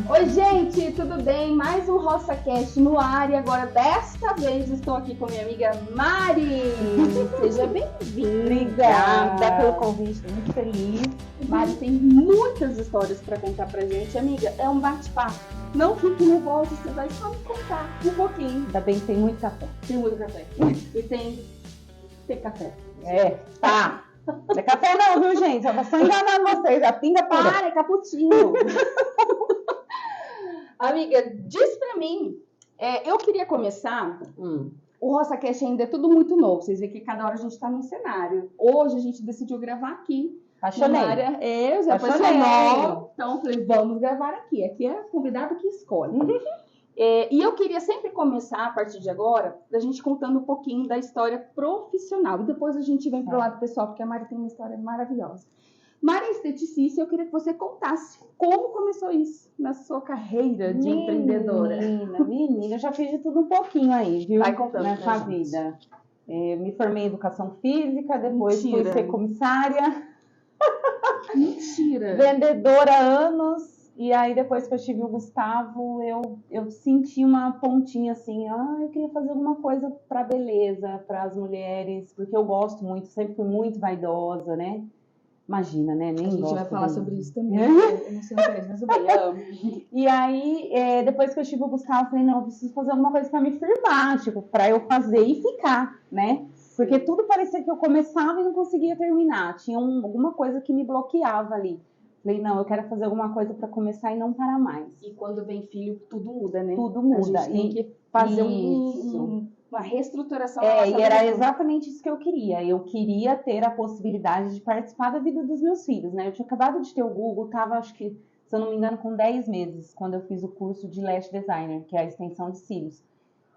Oi, gente, tudo bem? Mais um RoçaCast no ar e agora, desta vez, estou aqui com minha amiga Mari. Seja bem-vinda. Obrigada pelo convite, estou muito feliz. Mari tem muitas histórias para contar pra gente. Amiga, é um bate-papo. Não fique nervosa, você vai só me contar um pouquinho. Ainda bem que tem muito café. Tem muito café. E tem café. Tá. Não é café não, viu, gente? Eu vou só enganando vocês, a pinga pura. Para, é cappuccino. Amiga, diz pra mim, eu queria começar, o RoçaCast ainda é tudo muito novo, vocês veem que cada hora a gente tá num cenário. Hoje a gente decidiu gravar aqui. Apaixonei. Eu já apaixonou, então falei, vamos gravar aqui. Aqui é convidado que escolhe. E eu queria sempre começar, a partir de agora, a gente contando um pouquinho da história profissional. E depois a gente vem pro lado pessoal, porque a Mari tem uma história maravilhosa. Mari é esteticista, eu queria que você contasse como começou isso na sua carreira de empreendedora. Menina, eu já fiz de tudo um pouquinho aí, viu? Vai contando nessa vida. Me formei em educação física, depois fui ser comissária. Mentira! Vendedora há anos. E aí, depois que eu tive o Gustavo, eu senti uma pontinha assim, eu queria fazer alguma coisa para beleza, para as mulheres, porque eu gosto muito, sempre fui muito vaidosa, né? Imagina, né? Nem a gente gosto vai falar de... sobre isso também. Eu não sei o que é, mas eu bem, amo. E aí, depois que eu tive o Gustavo, eu falei, não, eu preciso fazer alguma coisa para me firmar, tipo, para eu fazer e ficar, né? Porque tudo parecia que eu começava e não conseguia terminar. Tinha alguma coisa que me bloqueava ali. Falei, não, eu quero fazer alguma coisa para começar e não parar mais. E quando vem filho, tudo muda, né? Tudo muda. A gente tem que fazer uma reestruturação. E era exatamente isso que eu queria. Eu queria ter a possibilidade de participar da vida dos meus filhos, né? Eu tinha acabado de ter o Google, tava, acho que, se eu não me engano, com 10 meses, quando eu fiz o curso de Lash Designer, que é a extensão de cílios.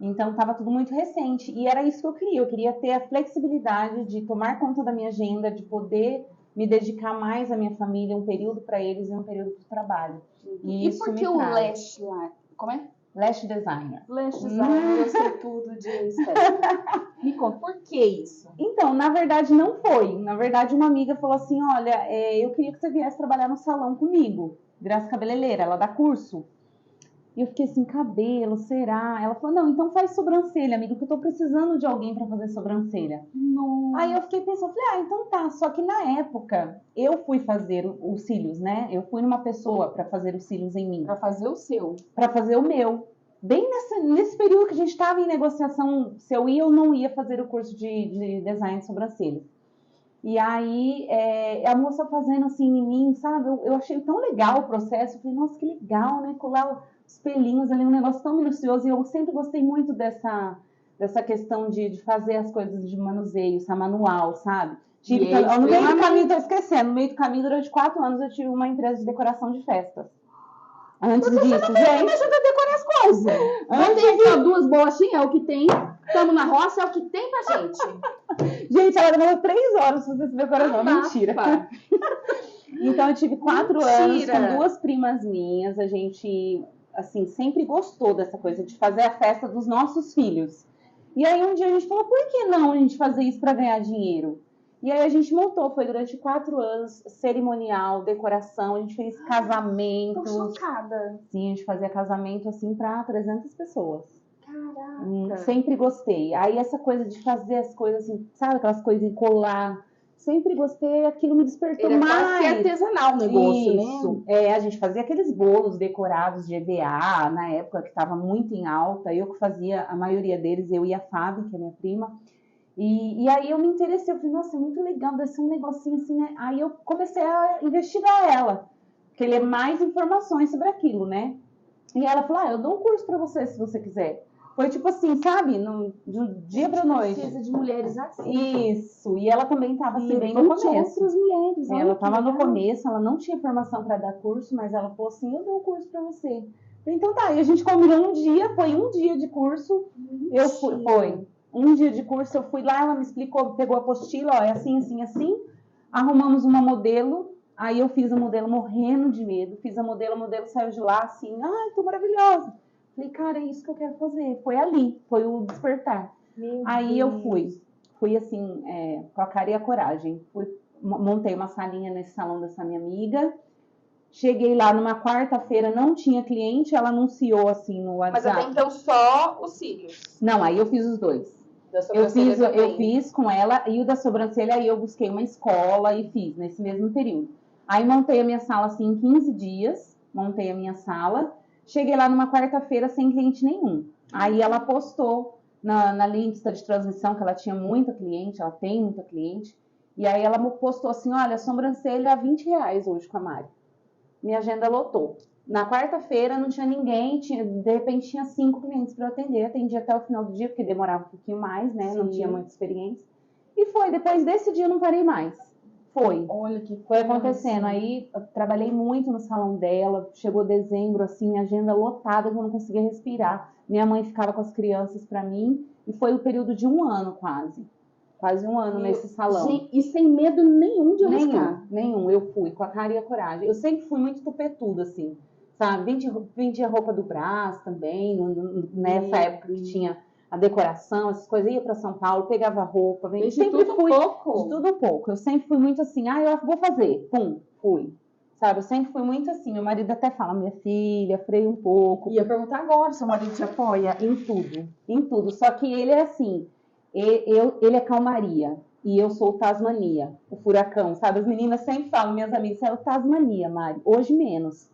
Então, estava tudo muito recente. E era isso que eu queria. Eu queria ter a flexibilidade de tomar conta da minha agenda, de poder me dedicar mais à minha família, um período para eles e um período para o trabalho. E por que o Lash lá? Como é? Lash Designer. Lash Designer, eu sei tudo de estética. Me conta, por que isso? Então, na verdade, não foi. Na verdade, uma amiga falou assim, olha, eu queria que você viesse trabalhar no salão comigo. Graça Cabeleireira, ela dá curso. E eu fiquei assim, cabelo, será? Ela falou, não, então faz sobrancelha, amiga, que eu tô precisando de alguém para fazer sobrancelha. Nossa. Aí eu fiquei pensando, falei, então tá. Só que na época, eu fui fazer os cílios, né? Eu fui numa pessoa para fazer os cílios em mim. Para fazer o seu. Para fazer o meu. Bem nesse período que a gente estava em negociação, se eu ia ou não ia fazer o curso de design de sobrancelha. E aí, a moça fazendo assim em mim, sabe? Eu achei tão legal o processo. Eu falei, nossa, que legal, né? Colar os pelinhos ali, um negócio tão minucioso. E eu sempre gostei muito dessa questão de fazer as coisas de manuseio, manual, sabe? No meio do caminho, tô esquecendo, no meio do caminho, durante 4 anos, eu tive uma empresa de decoração de festas. Antes disso, gente. Me ajuda a decorar as coisas. Não tem aqui, ó, 2 bolachinhas, é o que tem. Estamos na roça, é o que tem pra gente. Gente, ela demorou 3 horas pra fazer essa decoração. Mentira. Então, eu tive 4 anos com 2 primas minhas. A gente, assim, sempre gostou dessa coisa de fazer a festa dos nossos filhos. E aí, um dia a gente falou, por que não a gente fazer isso pra ganhar dinheiro? E aí a gente montou, foi durante 4 anos, cerimonial, decoração, a gente fez casamento. Tô chocada. Sim, a gente fazia casamento assim para 300 pessoas. Caraca. Sempre gostei. Aí essa coisa de fazer as coisas assim, sabe, aquelas coisas em colar. Sempre gostei, aquilo me despertou mais. Quase que artesanal o negócio, isso, né? A gente fazia aqueles bolos decorados de EVA, na época que estava muito em alta. Eu que fazia a maioria deles, eu e a Fábio, que é minha prima. E aí eu me interessei, eu falei, nossa, é muito legal, deve ser um negocinho assim, né? Aí eu comecei a investigar ela, querer mais informações sobre aquilo, né? E ela falou, eu dou um curso pra você, se você quiser. Foi tipo assim, sabe? De um dia pra noite. Precisa de mulheres assim. Isso, e ela também estava assim, bem no começo. Outras mulheres. Ela estava no começo, ela não tinha formação para dar curso, mas ela falou assim, eu dou um curso pra você. Então tá, e a gente combinou um dia, foi um dia de curso, foi. Um dia de curso, eu fui lá, ela me explicou, pegou a apostila, é assim, assim, assim. Arrumamos uma modelo, aí eu fiz a modelo morrendo de medo. Fiz a modelo saiu de lá assim, tô maravilhosa. Falei, cara, é isso que eu quero fazer. Foi ali, foi o despertar. Aí eu fui assim, com a cara e a coragem. Montei uma salinha nesse salão dessa minha amiga. Cheguei lá numa quarta-feira, não tinha cliente, ela anunciou assim no WhatsApp. Mas até então só os cílios? Não, aí eu fiz os dois. Eu fiz com ela e o da sobrancelha, aí eu busquei uma escola e fiz nesse mesmo período. Aí montei a minha sala assim em 15 dias, montei a minha sala, cheguei lá numa quarta-feira sem cliente nenhum. Aí ela postou na lista de transmissão que ela tinha muita cliente, ela tem muita cliente, e aí ela postou assim, olha, sobrancelha R$20 hoje com a Mari. Minha agenda lotou. Na quarta-feira não tinha ninguém, de repente tinha 5 clientes para eu atender. Atendi até o final do dia, porque demorava um pouquinho mais, né? Sim. Não tinha muita experiência. E foi, depois desse dia eu não parei mais. Foi. Olha que foi acontecendo. Aí eu trabalhei muito no salão dela. Chegou dezembro, assim, agenda lotada, que eu não conseguia respirar. Minha mãe ficava com as crianças para mim. E foi o período de 1 ano quase. Quase 1 ano nesse salão. Gente, e sem medo nenhum de arriscar? Nenhum. Eu fui com a cara e a coragem. Eu sempre fui muito tupetuda, assim, sabe? Vendia roupa do Brás também, nessa época que tinha a decoração, essas coisas. Ia para São Paulo, pegava roupa. Sempre fui de tudo um pouco. Eu sempre fui muito assim, eu vou fazer. Pum, fui. Sabe, eu sempre fui muito assim. Meu marido até fala, minha filha, freia um pouco. Ia perguntar agora, seu marido te apoia? Em tudo. Só que ele é assim... Ele é calmaria e eu sou o Tasmania, o furacão, sabe? As meninas sempre falam, minhas amigas, é o Tasmania, Mari. Hoje menos,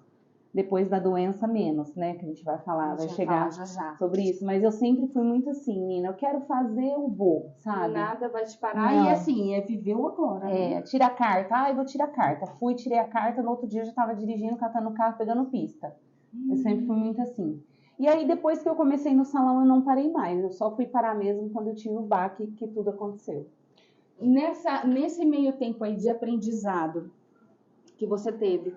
depois da doença menos, né? Que a gente vai falar, vai chegar já. Sobre isso. Mas eu sempre fui muito assim, Nina, eu quero fazer, eu vou, sabe? Nada vai te parar. Não. E assim, viveu agora. Né? Tira a carta, eu vou tirar a carta. Fui, tirei a carta, no outro dia eu já estava dirigindo, catando o carro, pegando pista. Eu sempre fui muito assim. E aí, depois que eu comecei no salão, eu não parei mais. Eu só fui parar mesmo quando eu tive o baque, que tudo aconteceu. Nesse meio tempo aí de aprendizado que você teve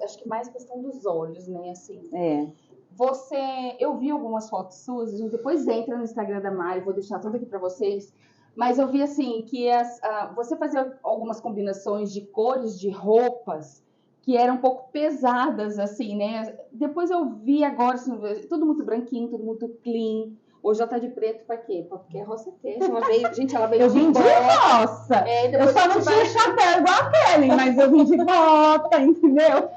acho que mais a questão dos olhos, né? Assim, eu vi algumas fotos suas, a gente depois entra no Instagram da Mari, vou deixar tudo aqui para vocês. Mas eu vi assim que você fazia algumas combinações de cores de roupas que eram um pouco pesadas, assim, né? Depois eu vi agora, assim, tudo muito branquinho, tudo muito clean. Hoje ela tá de preto pra quê? Porque é roça queixa. Ela veio eu vim de roça. Eu só não tinha chapéu igual a Kelly, mas eu vim de bota, entendeu?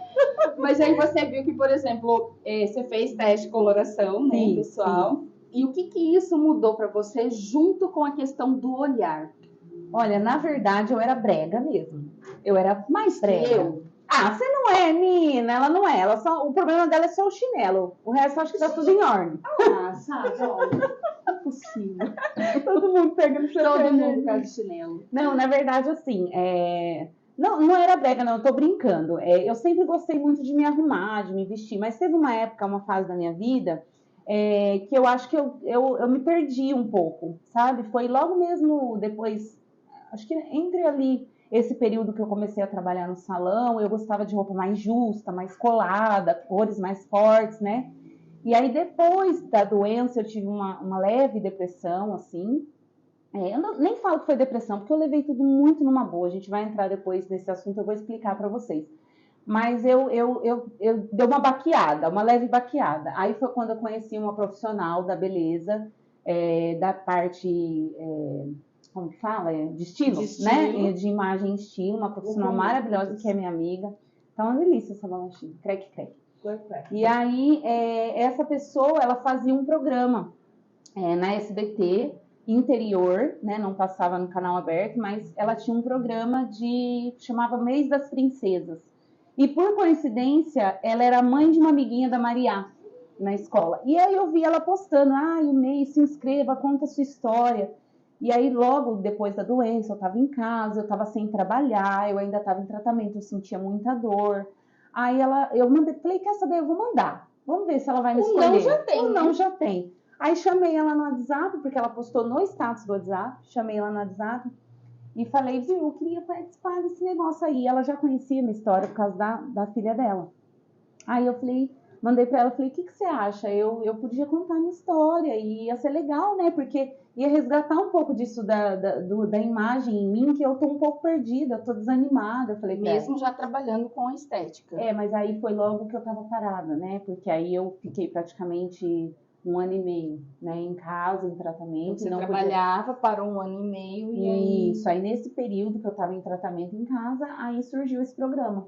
Mas aí você viu que, por exemplo, você fez teste de coloração, né, sim, pessoal? Sim. E o que isso mudou pra você junto com a questão do olhar? Olha, na verdade, eu era brega mesmo. Eu era mais brega. Eu? Você não é, Nina, ela não é. O problema dela é só o chinelo. O resto eu acho que tá tudo em ordem. Sabe, olha, não é possível. Todo mundo pega no seu Todo mundo pega de chinelo. Não, na verdade, assim, não era brega, não, eu tô brincando. Eu sempre gostei muito de me arrumar, de me vestir, mas teve uma época, uma fase da minha vida, que eu acho que eu me perdi um pouco, sabe? Foi logo mesmo depois, acho que entre ali... Esse período que eu comecei a trabalhar no salão, eu gostava de roupa mais justa, mais colada, cores mais fortes, né? E aí, depois da doença, eu tive uma leve depressão, assim. Eu nem falo que foi depressão, porque eu levei tudo muito numa boa. A gente vai entrar depois nesse assunto, eu vou explicar para vocês. Mas eu dei uma baqueada, uma leve baqueada. Aí foi quando eu conheci uma profissional da beleza, da parte... como que fala? De estilo, né? De imagem e estilo, uma profissional maravilhosa que é minha amiga. Tá uma delícia essa bolachinha, creque. E aí, essa pessoa, ela fazia um programa na SBT, interior, né? Não passava no canal aberto, mas ela tinha um programa chamava Mês das Princesas. E por coincidência, ela era mãe de uma amiguinha da Mariá na escola. E aí eu vi ela postando, o mês, se inscreva, conta a sua história. E aí, logo depois da doença, eu estava em casa, eu estava sem trabalhar, eu ainda estava em tratamento, eu sentia muita dor. Aí eu falei, quer saber, eu vou mandar. Vamos ver se ela vai me escolher. Não já tem, não já tem. Aí chamei ela no WhatsApp, porque ela postou no status do WhatsApp, chamei ela no WhatsApp e falei, viu, eu queria participar desse negócio aí. Ela já conhecia a minha história por causa da filha dela. Aí eu falei... Mandei para ela, falei, o que você acha? Eu podia contar minha história e ia ser legal, né? Porque ia resgatar um pouco disso da imagem em mim, que eu tô um pouco perdida, eu tô desanimada. Eu falei, mesmo já trabalhando com a estética. Mas aí foi logo que eu tava parada, né? Porque aí eu fiquei praticamente 1 ano e meio, né? Em casa, em tratamento. Você trabalhava para 1 ano e meio e Isso, aí nesse período que eu tava em tratamento em casa, aí surgiu esse programa.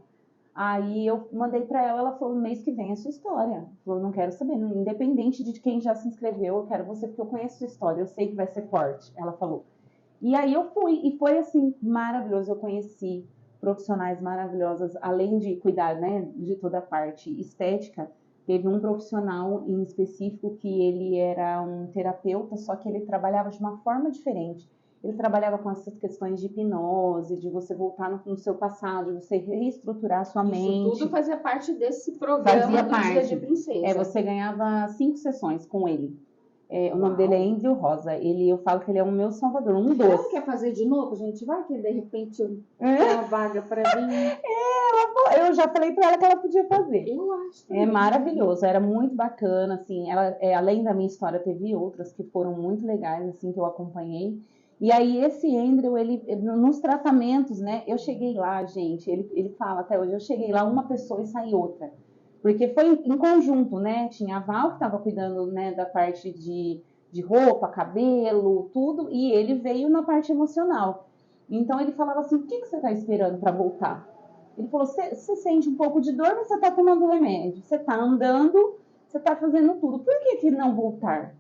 Aí eu mandei para ela, ela falou, no mês que vem é sua história. Ela falou, não quero saber, independente de quem já se inscreveu, eu quero você porque eu conheço sua história, eu sei que vai ser forte, ela falou. E aí eu fui, e foi assim, maravilhoso, eu conheci profissionais maravilhosas, além de cuidar, né, de toda a parte estética, teve um profissional em específico que ele era um terapeuta, só que ele trabalhava de uma forma diferente. Ele trabalhava com essas questões de hipnose, de você voltar no seu passado, de você reestruturar a sua mente. Isso tudo fazia parte desse programa do Dia de Princesa. Você ganhava 5 sessões com ele. O nome dele é Andrew Rosa. Eu falo que ele é o meu salvador, um doce. Não quer fazer de novo, gente? Vai que de repente tem uma vaga para mim. Eu já falei para ela que ela podia fazer. Eu acho. É maravilhoso, era muito bacana, assim. Além da minha história, teve outras que foram muito legais, assim, que eu acompanhei. E aí, esse Andrew, ele nos tratamentos, né? Eu cheguei lá, gente, ele fala até hoje, eu cheguei lá, uma pessoa e saí outra. Porque foi em conjunto, né? Tinha a Val que estava cuidando, né, da parte de roupa, cabelo, tudo, e ele veio na parte emocional. Então ele falava assim, o que você está esperando para voltar? Ele falou, você sente um pouco de dor, mas você está tomando remédio. Você está andando, você está fazendo tudo. Por que não voltar?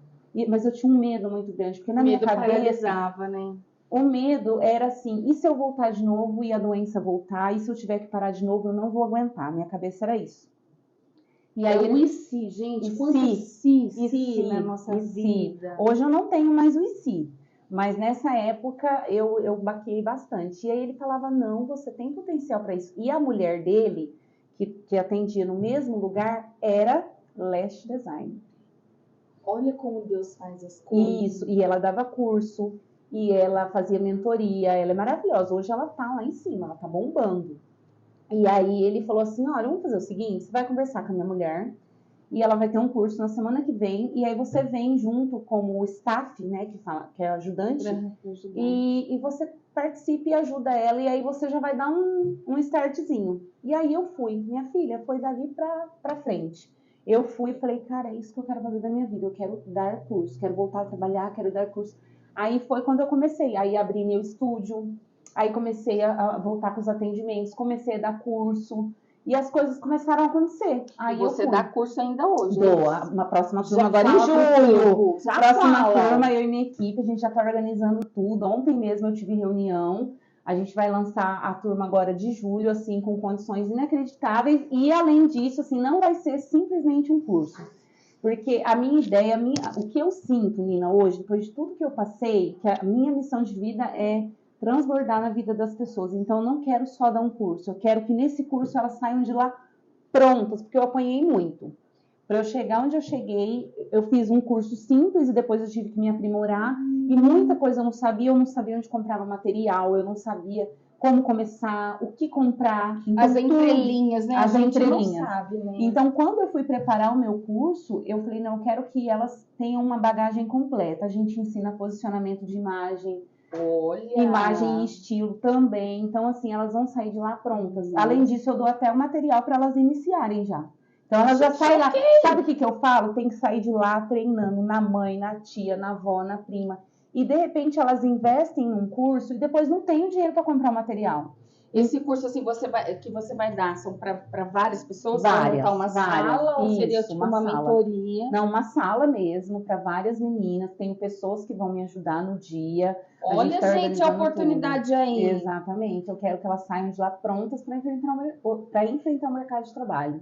Mas eu tinha um medo muito grande, porque na minha cabeça... paralisava, né? O medo era assim, e se eu voltar de novo e a doença voltar? E se eu tiver que parar de novo, eu não vou aguentar. Minha cabeça era isso. E aí, o IC, gente, quanto IC na nossa vida. Hoje eu não tenho mais o IC, mas nessa época eu baquei bastante. E aí ele falava, não, você tem potencial para isso. E a mulher dele, que atendia no mesmo lugar, era lash design. Olha como Deus faz as coisas. Isso, e ela dava curso, e ela fazia mentoria, ela é maravilhosa. Hoje ela tá lá em cima, ela tá bombando. E aí ele falou assim, olha, vamos fazer o seguinte, você vai conversar com a minha mulher, e ela vai ter um curso na semana que vem, e aí você vem junto como staff, né, que é ajudante, e você participe e ajuda ela, e aí você já vai dar um startzinho. E aí eu fui, minha filha, foi dali pra frente. Eu fui e falei, cara, é isso que eu quero fazer da minha vida, eu quero dar curso, quero voltar a trabalhar, quero dar curso. Aí foi quando eu comecei, aí abri meu estúdio, aí comecei a voltar com os atendimentos, comecei a dar curso, e as coisas começaram a acontecer. Aí e você dá curso ainda hoje? Dou, uma próxima turma agora em julho. Próxima turma, eu e minha equipe, a gente já está organizando tudo. Ontem mesmo eu tive reunião, a gente vai lançar a turma agora de julho, assim, com condições inacreditáveis, e além disso, assim, não vai ser simplesmente um curso. Porque a minha ideia, o que eu sinto, Nina, hoje, depois de tudo que eu passei, que a minha missão de vida é transbordar na vida das pessoas. Então, eu não quero só dar um curso. Eu quero que nesse curso elas saiam de lá prontas, porque eu apanhei muito. Para eu chegar onde eu cheguei, eu fiz um curso simples e depois eu tive que me aprimorar. E muita coisa eu não sabia onde comprava material, eu não sabia como começar, o que comprar. Então, as entrelinhas, né? As entrelinhas. Não sabe, né? Então, quando eu fui preparar o meu curso, eu falei, não, eu quero que elas tenham uma bagagem completa. A gente ensina posicionamento de imagem, imagem e estilo também. Então, assim, elas vão sair de lá prontas. Além disso, eu dou até o material para elas iniciarem já. Então, elas já saem lá. Sabe o que eu falo? Tem que sair de lá treinando na mãe, na tia, na avó, na prima. E, de repente, elas investem num curso e depois não tem o dinheiro para comprar o material. Esse curso, assim, que você vai dar, são para várias pessoas? Várias. Montar uma sala ou seria tipo uma mentoria? Não, uma sala mesmo, para várias meninas. Tenho pessoas que vão me ajudar no dia. Olha, gente, a oportunidade aí. Exatamente. Eu quero que elas saiam de lá prontas para enfrentar o mercado de trabalho.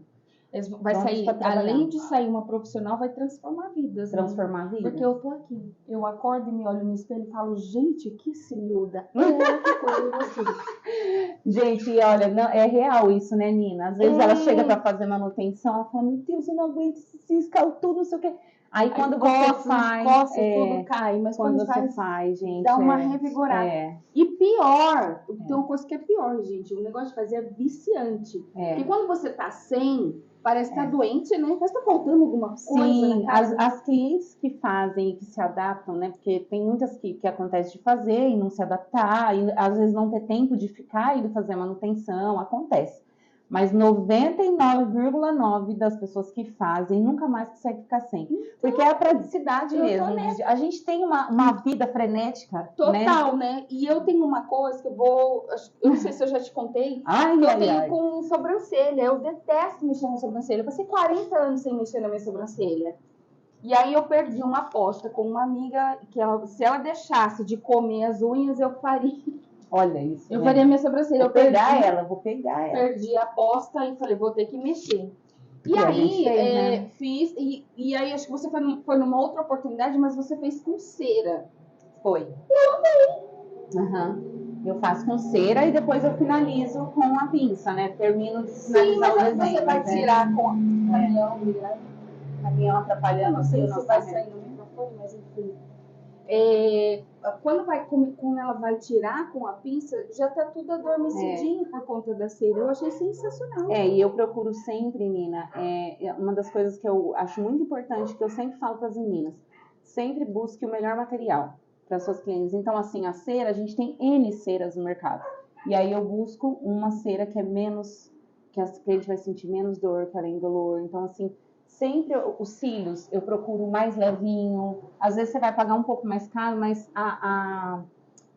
Vai sair, além de sair uma profissional, vai transformar vidas. Transformar vidas. Porque eu tô aqui, eu acordo e me olho no espelho e falo, gente, que cilhuda. Que coisa você. Gente, olha, não, é real isso, né, Nina? Às vezes ela chega para fazer manutenção, ela fala, meu Deus, eu não aguento esse cisco, tudo, não sei o quê. Aí quando você faz, tudo cai, mas quando você faz, gente, dá uma revigorada. E pior, tem uma coisa que é pior, gente, o negócio de fazer é viciante. Porque quando você tá sem, parece que tá doente, né? Parece que tá faltando alguma coisa. Sim, as clientes que fazem e que se adaptam, né? Porque tem muitas que acontece de fazer e não se adaptar, e às vezes não ter tempo de ficar e de fazer a manutenção, acontece. Mas 99,9% das pessoas que fazem nunca mais conseguem ficar sem. Porque é a praticidade mesmo. A gente tem uma vida frenética. Total, né? E eu tenho uma coisa que eu não sei se eu já te contei, eu tenho com sobrancelha. Eu detesto mexer na sobrancelha. Eu passei 40 anos sem mexer na minha sobrancelha. E aí eu perdi uma aposta com uma amiga que se ela deixasse de comer as unhas, eu faria. Olha isso. Eu faria minha sobrancelha. Vou pegar ela. Perdi a aposta e falei, vou ter que mexer. E aí, fiz. E aí, acho que você foi numa outra oportunidade, mas você fez com cera. Foi. Eu amei. Eu faço com cera e depois eu finalizo com a pinça, né? Termino de finalizar o desenho. Você vai tirar com caminhão atrapalhando. Não sei se vai sair no microfone, mas enfim. Quando ela vai tirar com a pinça, já tá tudo adormecidinho por conta da cera. Eu achei sensacional. E eu procuro sempre, Nina, uma das coisas que eu acho muito importante, que eu sempre falo para as meninas, sempre busque o melhor material para suas clientes. Então, assim, a cera, a gente tem N ceras no mercado. E aí eu busco uma cera que é menos, que a cliente vai sentir menos dor, que ela é indolor. Então, assim, sempre os cílios eu procuro mais levinho. Às vezes você vai pagar um pouco mais caro, mas a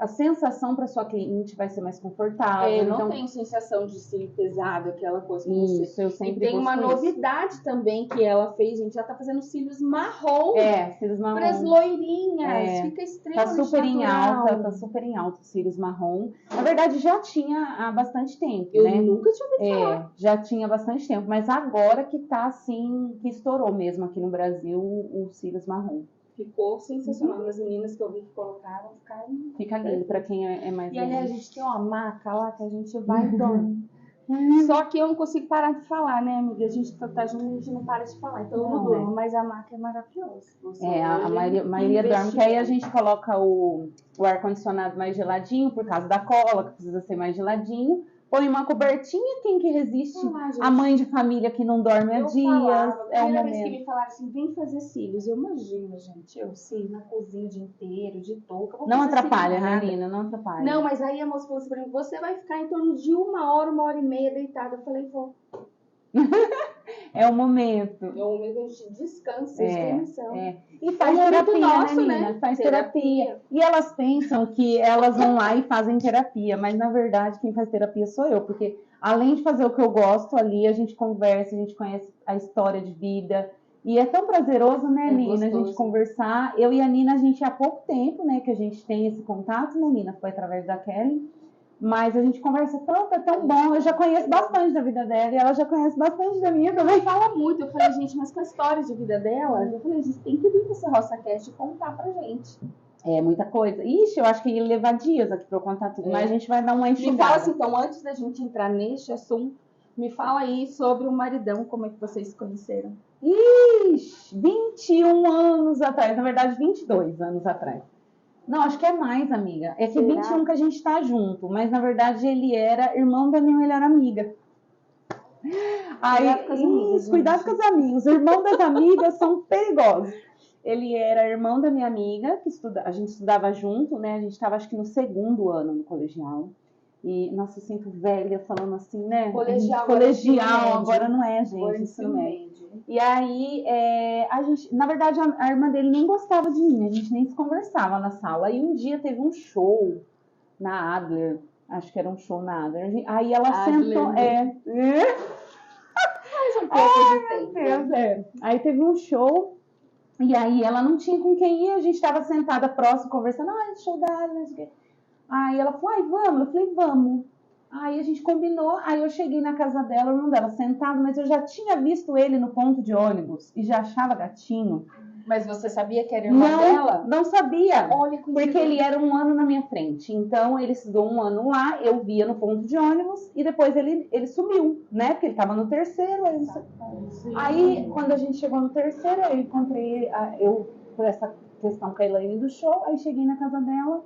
sensação para sua cliente vai ser mais confortável. Eu não tenho sensação de cílio pesado, aquela coisa que isso, eu sempre tem uma novidade também que ela fez, gente. Já tá fazendo cílios marrom. Cílios marrom. Para as loirinhas. Fica extremamente tá super natural. Tá super em alta os cílios marrom. Na verdade, já tinha há bastante tempo, eu né? Eu nunca tinha ouvido falar. Já tinha bastante tempo, mas agora que tá assim, que estourou mesmo aqui no Brasil os cílios marrom. Ficou sensacional. As meninas que eu vi que colocaram ficaram. Fica lindo para quem é mais. E aliás, a gente tem uma maca lá que a gente vai e dorme. Só que eu não consigo parar de falar, né, amiga? A gente tá junto, a gente não para de falar. Então eu não durmo, mas a maca é maravilhosa. A maioria dorme, que aí a gente coloca o ar-condicionado mais geladinho, por causa da cola, que precisa ser mais geladinho. Põe uma cobertinha, quem que resiste? A mãe de família que não dorme há dias. A primeira vez que me falaram assim, vem fazer cílios. Eu imagino, gente, eu sei, na cozinha o dia inteiro, de touca. Não atrapalha, né, Nina? Não atrapalha. Não, mas aí a moça falou assim pra mim, você vai ficar em torno de 1 hora e meia deitada. Eu falei, vou. É o momento. É o momento que a gente descansa, descansão. E faz terapia, nosso, né, Nina? Faz terapia. E elas pensam que elas vão lá e fazem terapia, mas na verdade quem faz terapia sou eu, porque além de fazer o que eu gosto ali, a gente conversa, a gente conhece a história de vida. E é tão prazeroso, né, Nina, a gente conversar. Eu e a Nina, a gente há pouco tempo, né, que a gente tem esse contato, né, Nina? Foi através da Kelly. Mas a gente conversa tanto, é tão bom. Eu já conheço bastante da vida dela e ela já conhece bastante da minha também. Ela fala muito. Eu falei, gente, mas com a história de vida dela, eu falei, a gente tem que vir pra esse RoçaCast e contar pra gente. É muita coisa. Ixi, eu acho que ia levar dias aqui pra eu contar tudo, mas a gente vai dar uma enxugada. Me fala assim, então, antes da gente entrar neste assunto, me fala aí sobre o maridão, como é que vocês se conheceram? Ixi, 21 anos atrás, na verdade 22 anos atrás. Não, acho que é mais, amiga. É que Será? 21 que a gente tá junto, mas na verdade ele era irmão da minha melhor amiga. Cuidado com os amigos. Irmão das amigas são perigosos. Ele era irmão da minha amiga, que a gente estudava junto, né? A gente estava, acho que no 2º ano no colegial. E, nossa, eu sinto velha falando assim, né? Colegial, agora não é, gente. Ensino médio. E aí, a gente, na verdade, a irmã dele nem gostava de mim, a gente nem se conversava na sala. E um dia teve um show na Adler, acho que era um show na Adler. Aí ela sentou. Mais um pouco de tempo. Aí teve um show. E aí ela não tinha com quem ir, a gente estava sentada próximo, conversando, show da Adler. Aí ela falou, vamos. Eu falei, vamos. Aí a gente combinou, aí eu cheguei na casa dela, o irmão dela sentado, mas eu já tinha visto ele no ponto de ônibus e já achava gatinho. Mas você sabia que era irmão dela? Não sabia. Olha, porque ele era 1 ano na minha frente. Então ele estudou 1 ano lá, eu via no ponto de ônibus e depois ele sumiu, né? Porque ele estava no 3º. Aí quando a gente chegou no 3º, eu encontrei, por essa questão com a Elaine do show, aí cheguei na casa dela.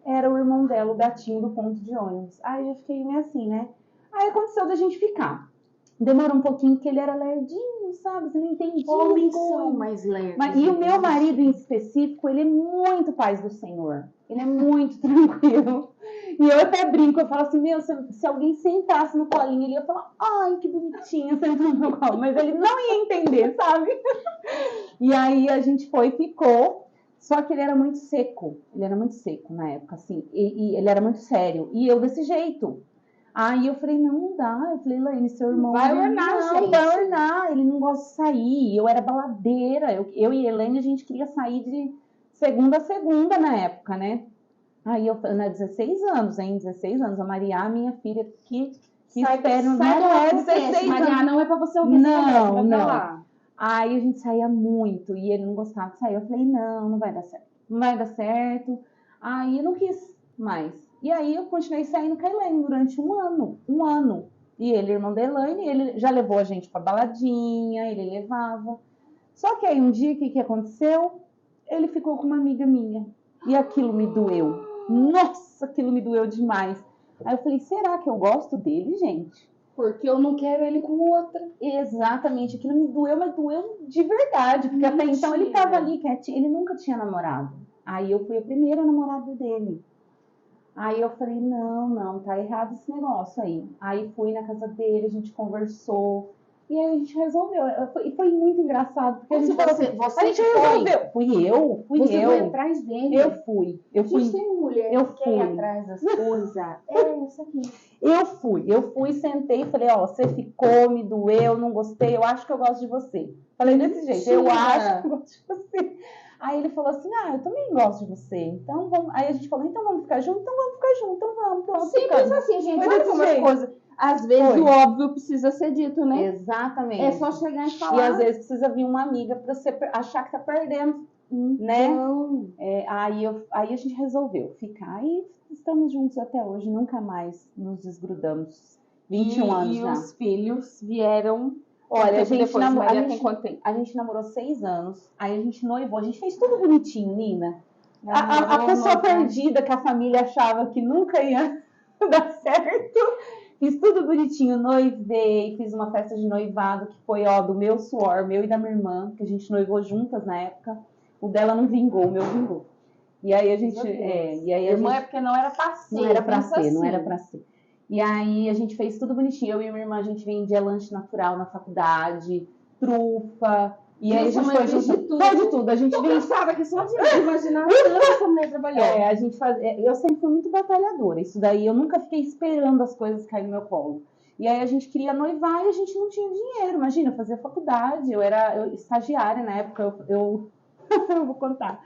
Era o irmão dela, o gatinho do ponto de ônibus. Aí eu fiquei meio assim, né? Aí aconteceu da gente ficar. Demorou um pouquinho, porque ele era lerdinho, mundo, sabe? Você não entendia. Homens são mais leves. E o meu marido, em específico, ele é muito paz do Senhor. Ele é muito tranquilo. E eu até brinco, eu falo assim, meu, se alguém sentasse no colinho, ele ia falar, ai, que bonitinho, sentando no meu colo. Mas ele não ia entender, sabe? E aí a gente foi e ficou. Só que ele era muito seco. Ele era muito seco na época, assim. E ele era muito sério. E eu desse jeito. Aí eu falei, não dá. Eu falei, Elaine, seu irmão... Vai ornar, gente. Vai ornar. Ele não gosta de sair. Eu era baladeira. Eu e a Elaine, a gente queria sair de segunda a segunda na época, né? Aí eu falei, 16 anos, hein? 16 anos. A Maria, minha filha, que espera... Não é 16 anos. Maria, não é pra você ouvir. Não, não. Aí a gente saía muito. E ele não gostava de sair. Eu falei, não vai dar certo. Não vai dar certo. Aí eu não quis mais. E aí eu continuei saindo com a Elaine durante um ano. E ele, irmão da Elaine, ele já levou a gente pra baladinha, ele levava. Só que aí um dia, o que aconteceu? Ele ficou com uma amiga minha. E aquilo me doeu. Nossa, aquilo me doeu demais. Aí eu falei, será que eu gosto dele, gente? Porque eu não quero ele com outra. Exatamente, aquilo me doeu, mas doeu de verdade. Porque até então ele tava ali quietinho, ele nunca tinha namorado. Aí eu fui a primeira namorada dele. Aí eu falei, não, tá errado esse negócio aí. Aí fui na casa dele, a gente conversou. E aí a gente resolveu. E foi muito engraçado. Porque a gente resolveu. Fui eu. Você foi atrás dele? Eu fui. Gente, tem mulher que quer ir atrás das coisas. Isso aqui. Eu fui, sentei e falei, ó, você ficou, me doeu, não gostei, eu acho que eu gosto de você. Falei desse jeito, eu acho que eu gosto de você. Aí ele falou assim, eu também gosto de você. Então vamos. Aí a gente falou, então vamos ficar junto? Então vamos ficar junto, então vamos. Pronto, simples assim, gente. Olha como as coisas. Às vezes o óbvio precisa ser dito, né? Exatamente. É só chegar e falar. E às vezes precisa vir uma amiga pra você achar que tá perdendo, né? Aí a gente resolveu ficar. E estamos juntos até hoje, nunca mais nos desgrudamos. 21 anos já. E os filhos vieram... Olha, a gente namorou 6 anos, aí a gente noivou, a gente fez tudo bonitinho, Nina. A pessoa perdida que a família achava que nunca ia dar certo, fiz tudo bonitinho, noivei, fiz uma festa de noivado que foi, do meu suor, meu e da minha irmã, que a gente noivou juntas na época. O dela não vingou, o meu vingou. E aí a gente... irmã é porque não era pra ser. Não era pra ser. E aí a gente fez tudo bonitinho. Eu e minha irmã, a gente vendia lanche natural na faculdade, trufa. E aí a gente foi de tudo. A gente pensava que só de imaginar essa mulher trabalhou. A gente eu sempre fui muito batalhadora. Isso daí, eu nunca fiquei esperando as coisas caírem no meu colo. E aí a gente queria noivar e a gente não tinha dinheiro. Imagina, eu fazia faculdade. Eu era estagiária na época. Eu vou contar.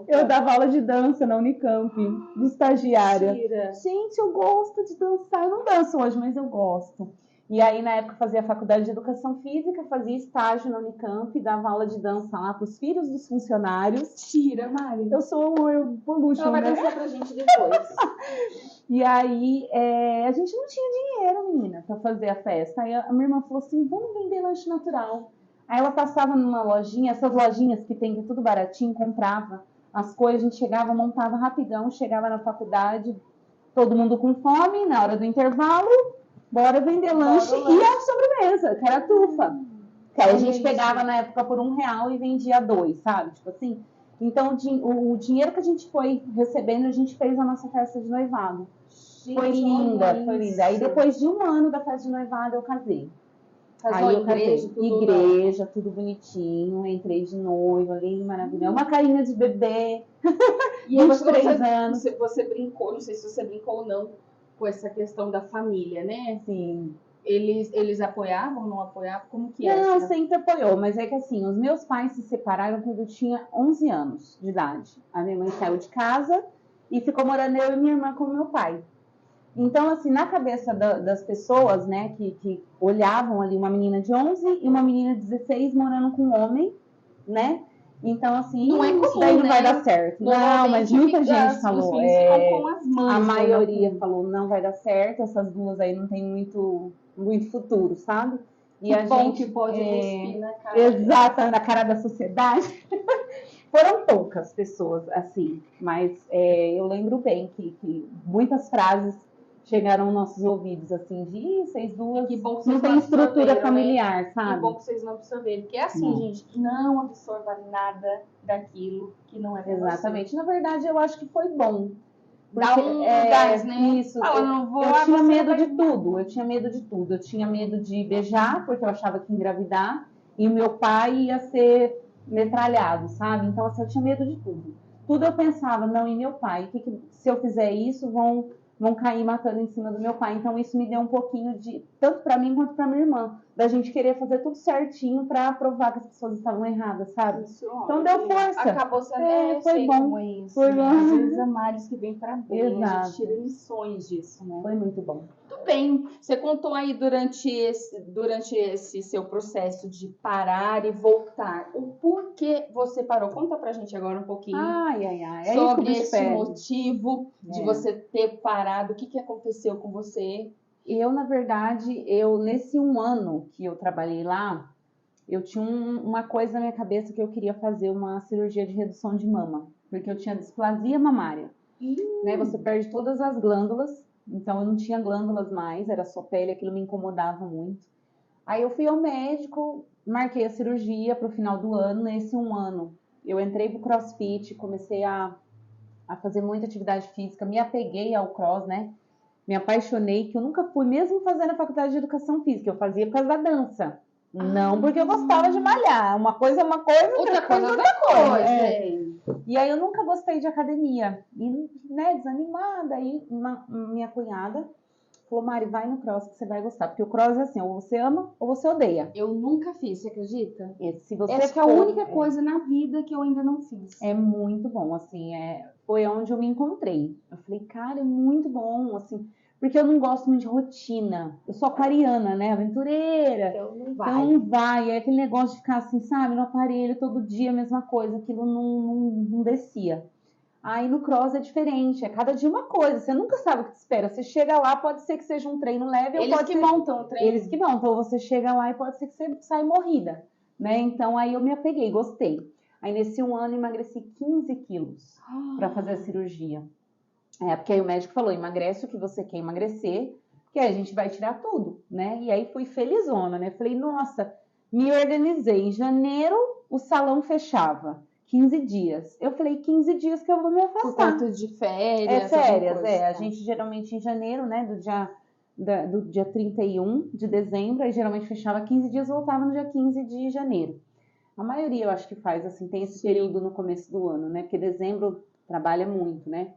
Eu dava aula de dança na Unicamp, de estagiária. Mentira. Gente, eu gosto de dançar. Eu não danço hoje, mas eu gosto. E aí, na época, fazia faculdade de educação física, fazia estágio na Unicamp, dava aula de dança lá para os filhos dos funcionários. Tira, Mari. Eu sou o Evolution, Ela vai dançar pra gente depois. E aí, a gente não tinha dinheiro, menina, para fazer a festa. Aí a minha irmã falou assim, vamos vender lanche natural. Aí ela passava numa lojinha, essas lojinhas que tem, que é tudo baratinho, comprava as coisas, a gente chegava, montava rapidão, chegava na faculdade, todo mundo com fome, na hora do intervalo, bora vender lanche e a sobremesa, que era a trufa. Que aí a gente pegava na época por R$1 e vendia 2, sabe? Tipo assim. Então o dinheiro que a gente foi recebendo, a gente fez a nossa festa de noivado. Foi linda. Aí depois de 1 ano da festa de noivado, eu casei. Aí eu casei. Igreja, tudo bonitinho, entrei de noiva, ali, maravilhosa. Uma carinha de bebê. E 23 anos. Você brincou, não sei se você brincou ou não, com essa questão da família, né? Sim. Eles apoiavam, não apoiavam? Como que era? Não, sempre apoiou, mas é que assim, os meus pais se separaram quando eu tinha 11 anos de idade. A minha mãe saiu de casa e ficou morando eu e minha irmã com o meu pai. Então, assim, na cabeça das pessoas, né, que olhavam ali uma menina de 11 e uma menina de 16 morando com um homem, né? Então, assim, não é comum, isso daí não vai dar certo. Não, mas muita gente falou. Com as mães, a maioria falou, não vai dar certo, essas duas aí não tem muito futuro, sabe? E a gente que pode cuspir na cara. Exato, na cara da sociedade. Foram poucas pessoas assim, mas eu lembro bem que muitas frases chegaram nossos ouvidos, assim, de vocês duas que bom que não vocês tem estrutura absorveram, familiar, né? sabe? Que bom que vocês não absorveram. Porque é assim, gente, não absorva nada daquilo que não é pra Exatamente. Na verdade, eu acho que foi bom. Dá um gás, né? Isso. Eu não vou, eu tinha você medo vai- de tudo. Eu tinha medo de tudo. Eu tinha medo de beijar, porque eu achava que ia engravidar. E o meu pai ia ser metralhado, sabe? Então, assim, eu tinha medo de tudo. Tudo eu pensava, não, e meu pai? Se eu fizer isso, vão cair matando em cima do meu pai. Então, isso me deu um pouquinho de, tanto para mim quanto para minha irmã, da gente querer fazer tudo certinho para provar que as pessoas estavam erradas, sabe? Isso, Então, deu força. Acabou sendo foi bom. Foi bom. Às vezes há males que vem para bem. A gente tira Exato. lições disso, né? Foi muito bom. Tudo bem. Você contou aí durante esse seu processo de parar e voltar. O porquê você parou? Conta pra gente agora um pouquinho É sobre isso que esse motivo de você ter parado. O que aconteceu com você? Na verdade, nesse 1 ano que eu trabalhei lá, eu tinha uma coisa na minha cabeça que eu queria fazer uma cirurgia de redução de mama, porque eu tinha displasia mamária. Né? Você perde todas as glândulas, então eu não tinha glândulas mais, era só pele, aquilo me incomodava muito. Aí eu fui ao médico, marquei a cirurgia para o final do ano. Nesse 1 ano, eu entrei pro CrossFit, comecei a fazer muita atividade física, me apeguei ao cross, né? Me apaixonei, que eu nunca fui, mesmo fazendo a faculdade de educação física, eu fazia por causa da dança. Não porque eu gostava de malhar. Uma coisa é uma coisa, outra coisa é outra coisa. E aí eu nunca gostei de academia. E, né, desanimada, aí minha cunhada falou, Mari, vai no cross que você vai gostar. Porque o cross é assim, ou você ama ou você odeia. Eu nunca fiz, você acredita? Se você Essa é a única coisa na vida que eu ainda não fiz. É muito bom, assim, foi onde eu me encontrei. Eu falei, cara, é muito bom, assim, porque eu não gosto muito de rotina. Eu sou aquariana, né, aventureira. Então não vai. Então não vai, é aquele negócio de ficar assim, sabe, no aparelho todo dia a mesma coisa, aquilo não descia. Aí no cross é diferente, é cada dia uma coisa, você nunca sabe o que te espera. Você chega lá, pode ser que seja um treino leve, ou pode ser... montam o treino. Eles que montam, então você chega lá e pode ser que você saia morrida, né? Então aí eu me apeguei, gostei. Aí nesse 1 ano emagreci 15 quilos para fazer a cirurgia. Porque aí o médico falou, emagrece o que você quer emagrecer, que aí a gente vai tirar tudo, né? E aí fui felizona, né? Falei, nossa, me organizei. Em janeiro o salão fechava. 15 dias. Eu falei, 15 dias que eu vou me afastar. Por conta de férias. Férias. A gente geralmente em janeiro, né? Do dia 31 de dezembro, aí geralmente fechava 15 dias, voltava no dia 15 de janeiro. A maioria eu acho que faz, assim, tem esse período no começo do ano, né? Porque dezembro trabalha muito, né?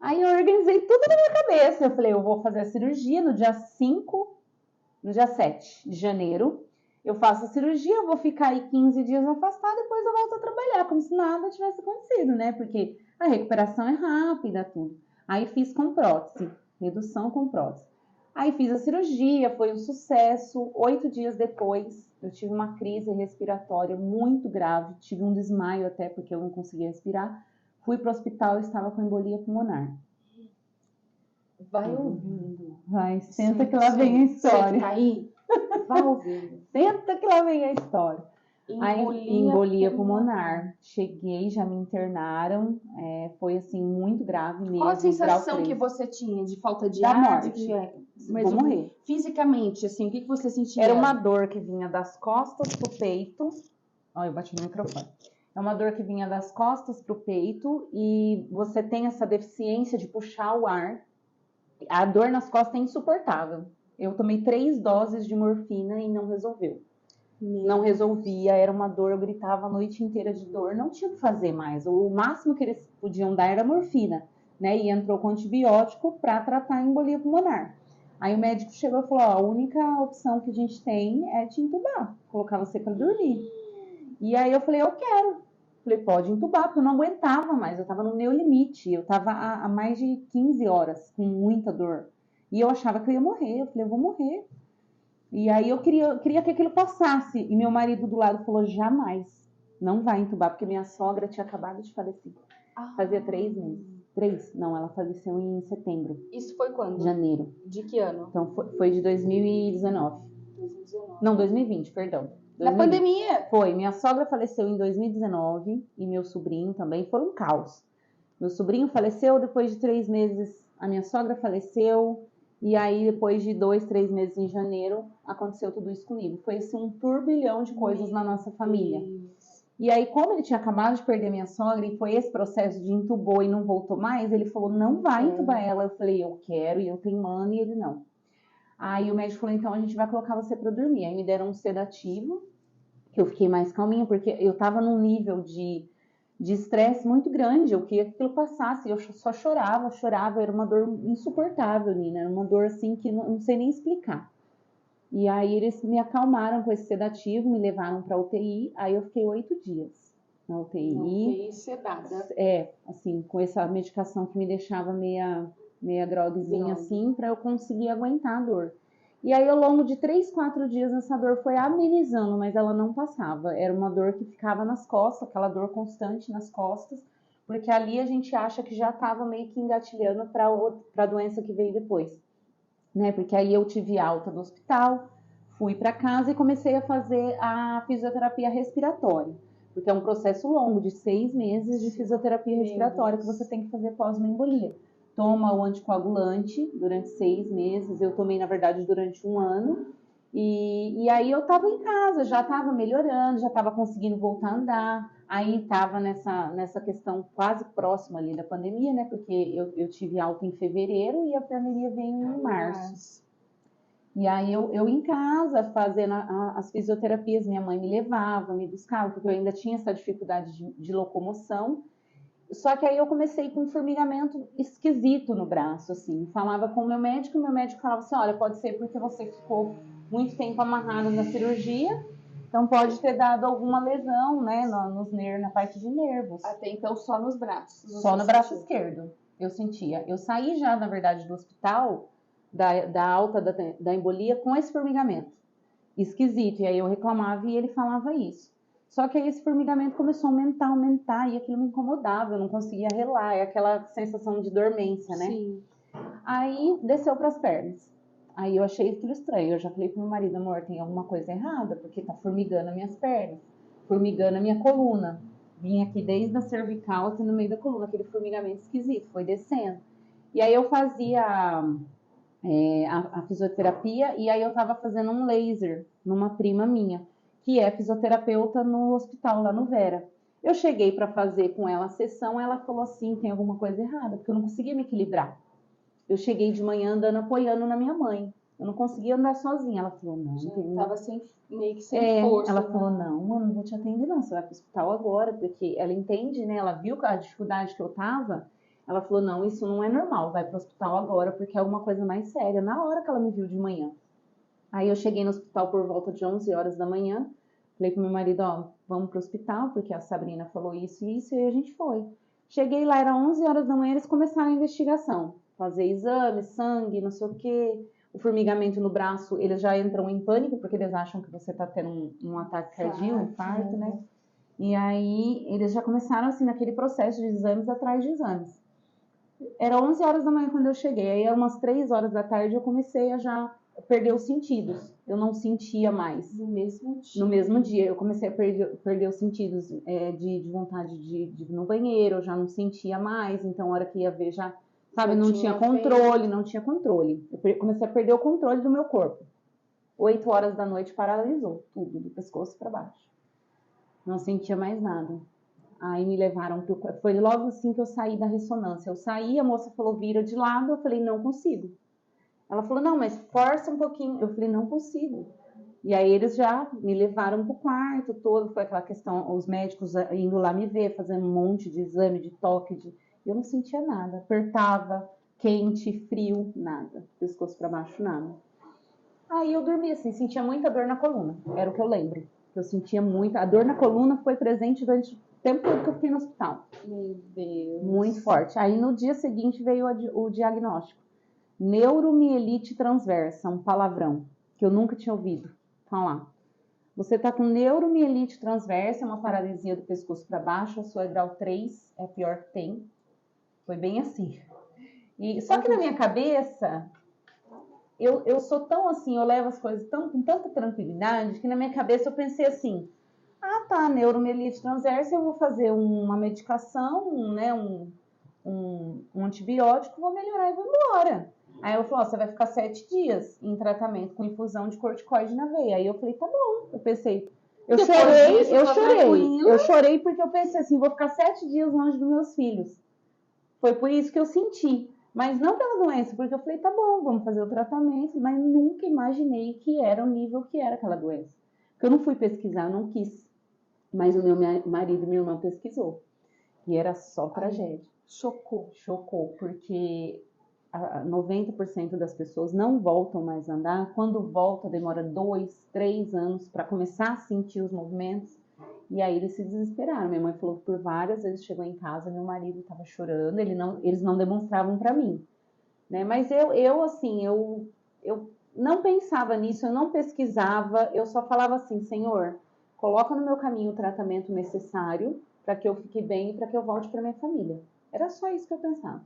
Aí eu organizei tudo na minha cabeça. Eu falei, eu vou fazer a cirurgia no dia 7 de janeiro. Eu faço a cirurgia, eu vou ficar aí 15 dias afastada, depois eu volto a trabalhar, como se nada tivesse acontecido, né? Porque a recuperação é rápida, tudo. Aí fiz com prótese, redução com prótese. Aí fiz a cirurgia, foi um sucesso. 8 dias depois, eu tive uma crise respiratória muito grave, tive um desmaio até, porque eu não conseguia respirar. Fui para o hospital e estava com embolia pulmonar. Vai ouvindo. Vai, senta que lá vem a história. Aí, vai ouvindo. Senta que lá vem a história. Embolia pulmonar. Cheguei, já me internaram. Foi assim, muito grave mesmo. Qual a sensação que você tinha de falta de ar? Da morte. Mas vou morrer. Fisicamente, assim, o que você sentia? Era uma dor que vinha das costas pro peito. Olha, eu bati no microfone. É uma dor que vinha das costas pro peito e você tem essa deficiência de puxar o ar. A dor nas costas é insuportável. Eu tomei 3 doses de morfina e não resolveu. Não resolvia, era uma dor, eu gritava a noite inteira de dor, não tinha o que fazer mais. O máximo que eles podiam dar era morfina, né? E entrou com antibiótico para tratar a embolia pulmonar. Aí o médico chegou e falou, a única opção que a gente tem é te entubar, colocar você para dormir. E aí eu falei, eu quero. Falei, pode entubar, porque eu não aguentava mais, eu estava no meu limite, eu estava há mais de 15 horas com muita dor. E eu achava que eu ia morrer, eu falei, eu vou morrer. E aí eu queria que aquilo passasse. E meu marido do lado falou, jamais, não vai entubar, porque minha sogra tinha acabado de falecer. Fazia 3 meses. 3? Não, ela faleceu em setembro. Isso foi quando? Janeiro. De que ano? Então foi de 2019. 2019. Não, 2020, perdão. Na pandemia? Foi. Minha sogra faleceu em 2019 e meu sobrinho também. Foi um caos. Meu sobrinho faleceu depois de 3 meses. a minha sogra faleceu, e aí depois de 2, 3 meses em janeiro, aconteceu tudo isso comigo. Foi assim, um turbilhão de coisas na nossa família. E aí, como ele tinha acabado de perder minha sogra, e foi esse processo de entubou e não voltou mais, ele falou, não vai entubar ela. Eu falei, eu quero, e eu tenho mano, e ele não. Aí o médico falou, então a gente vai colocar você para dormir. Aí me deram um sedativo, que eu fiquei mais calminha, porque eu tava num nível de estresse muito grande, eu queria que aquilo passasse, eu só chorava, era uma dor insuportável, Nina, era uma dor assim que não sei nem explicar. E aí eles me acalmaram com esse sedativo, me levaram para UTI, aí eu fiquei 8 dias na UTI. UTI sedada. Assim, com essa medicação que me deixava meia groguezinha assim, para eu conseguir aguentar a dor. E aí, ao longo de 3, 4 dias, essa dor foi amenizando, mas ela não passava. Era uma dor que ficava nas costas, aquela dor constante nas costas, porque ali a gente acha que já estava meio que engatilhando para a doença que veio depois. Né? Porque aí eu tive alta do hospital, fui para casa e comecei a fazer a fisioterapia respiratória. Porque é um processo longo, de 6 meses de fisioterapia respiratória que você tem que fazer pós uma embolia. Toma o anticoagulante durante 6 meses, eu tomei, na verdade, durante 1 ano. E aí eu estava em casa, já estava melhorando, já estava conseguindo voltar a andar. Aí estava nessa questão quase próxima ali da pandemia, né? Porque eu tive alta em fevereiro e a pandemia veio em março. E aí eu em casa, fazendo as fisioterapias, minha mãe me levava, me buscava, porque eu ainda tinha essa dificuldade de locomoção. Só que aí eu comecei com um formigamento esquisito no braço, assim. Falava com o meu médico falava assim, olha, pode ser porque você ficou muito tempo amarrado na cirurgia, então pode ter dado alguma lesão, né, nos nervos, na parte de nervos. Até então só nos braços. Só no braço esquerdo, eu sentia. Eu saí já, na verdade, do hospital, da alta da embolia, com esse formigamento esquisito. E aí eu reclamava e ele falava isso. Só que aí esse formigamento começou a aumentar, e aquilo me incomodava, eu não conseguia relar, é aquela sensação de dormência, né? Sim. Aí desceu para as pernas. Aí eu achei aquilo estranho, eu já falei pro meu marido, amor, tem alguma coisa errada, porque tá formigando as minhas pernas, formigando a minha coluna. Vim aqui desde a cervical até no meio da coluna, aquele formigamento esquisito, foi descendo. E aí eu fazia a fisioterapia, e aí eu tava fazendo um laser numa prima minha, que é fisioterapeuta no hospital lá no Vera. Eu cheguei para fazer com ela a sessão, ela falou assim, tem alguma coisa errada, porque eu não conseguia me equilibrar. Eu cheguei de manhã andando apoiando na minha mãe. Eu não conseguia andar sozinha. Ela falou, não. Tava meio que sem força. Ela falou, não, eu não vou te atender não, você vai pro hospital agora, porque ela entende, né? Ela viu a dificuldade que eu tava. Ela falou, não, isso não é normal, vai pro hospital agora, porque é alguma coisa mais séria. Na hora que ela me viu de manhã. Aí eu cheguei no hospital por volta de 11 horas da manhã. Falei pro meu marido, ó, vamos pro hospital, porque a Sabrina falou isso e isso, e a gente foi. Cheguei lá, era 11 horas da manhã, eles começaram a investigação. Fazer exame, sangue, não sei o quê. O formigamento no braço, eles já entram em pânico, porque eles acham que você tá tendo um ataque cardíaco, um infarto, né? E aí, eles já começaram, assim, naquele processo de exames atrás de exames. Era 11 horas da manhã quando eu cheguei. Aí, umas 3 horas da tarde, eu comecei a já perder os sentidos. Eu não sentia mais. No mesmo dia? No mesmo dia. Eu comecei a perder os sentidos de vontade de ir no banheiro. Eu já não sentia mais. Então, a hora que ia ver, já... Sabe, não tinha controle. Eu comecei a perder o controle do meu corpo. 8 horas da noite paralisou tudo, do pescoço para baixo. Não sentia mais nada. Aí me levaram foi logo assim que eu saí da ressonância. Eu saí, a moça falou, vira de lado. Eu falei, não consigo. Ela falou, não, mas força um pouquinho. Eu falei, não consigo. E aí eles já me levaram pro quarto todo. Foi aquela questão, os médicos indo lá me ver, fazendo um monte de exame, de toque, eu não sentia nada, apertava, quente, frio, nada, pescoço para baixo, nada. Aí eu dormi assim, sentia muita dor na coluna, era o que eu lembro. Eu sentia muita, a dor na coluna foi presente durante o tempo todo que eu fiquei no hospital. Meu Deus. Muito forte. Aí no dia seguinte veio o diagnóstico. Neuromielite transversa, um palavrão, que eu nunca tinha ouvido falar. Você está com neuromielite transversa, uma paralisia do pescoço para baixo, a sua é grau 3, é a pior que tem. Foi bem assim. Só que na minha cabeça, eu sou tão assim, eu levo as coisas com tanta tranquilidade, que na minha cabeça eu pensei assim, neuromielite transversa, eu vou fazer uma medicação, né, um antibiótico, vou melhorar e vou embora. Aí ela falou, você vai ficar 7 dias em tratamento com infusão de corticoide na veia. Aí eu falei, tá bom. Eu pensei, eu chorei porque eu pensei assim, vou ficar 7 dias longe dos meus filhos. Foi por isso que eu senti. Mas não pela doença, porque eu falei, tá bom, vamos fazer o tratamento, mas nunca imaginei que era o nível que era aquela doença. Porque eu não fui pesquisar, eu não quis. Mas o meu marido e minha irmã pesquisou. E era só tragédia. Chocou, porque 90% das pessoas não voltam mais a andar. Quando volta, demora 2, 3 anos para começar a sentir os movimentos. E aí eles se desesperaram. Minha mãe falou que por várias vezes chegou em casa, meu marido estava chorando, eles não demonstravam para mim. Né? Mas eu não pensava nisso, eu não pesquisava, eu só falava assim, Senhor, coloca no meu caminho o tratamento necessário para que eu fique bem e para que eu volte para minha família. Era só isso que eu pensava.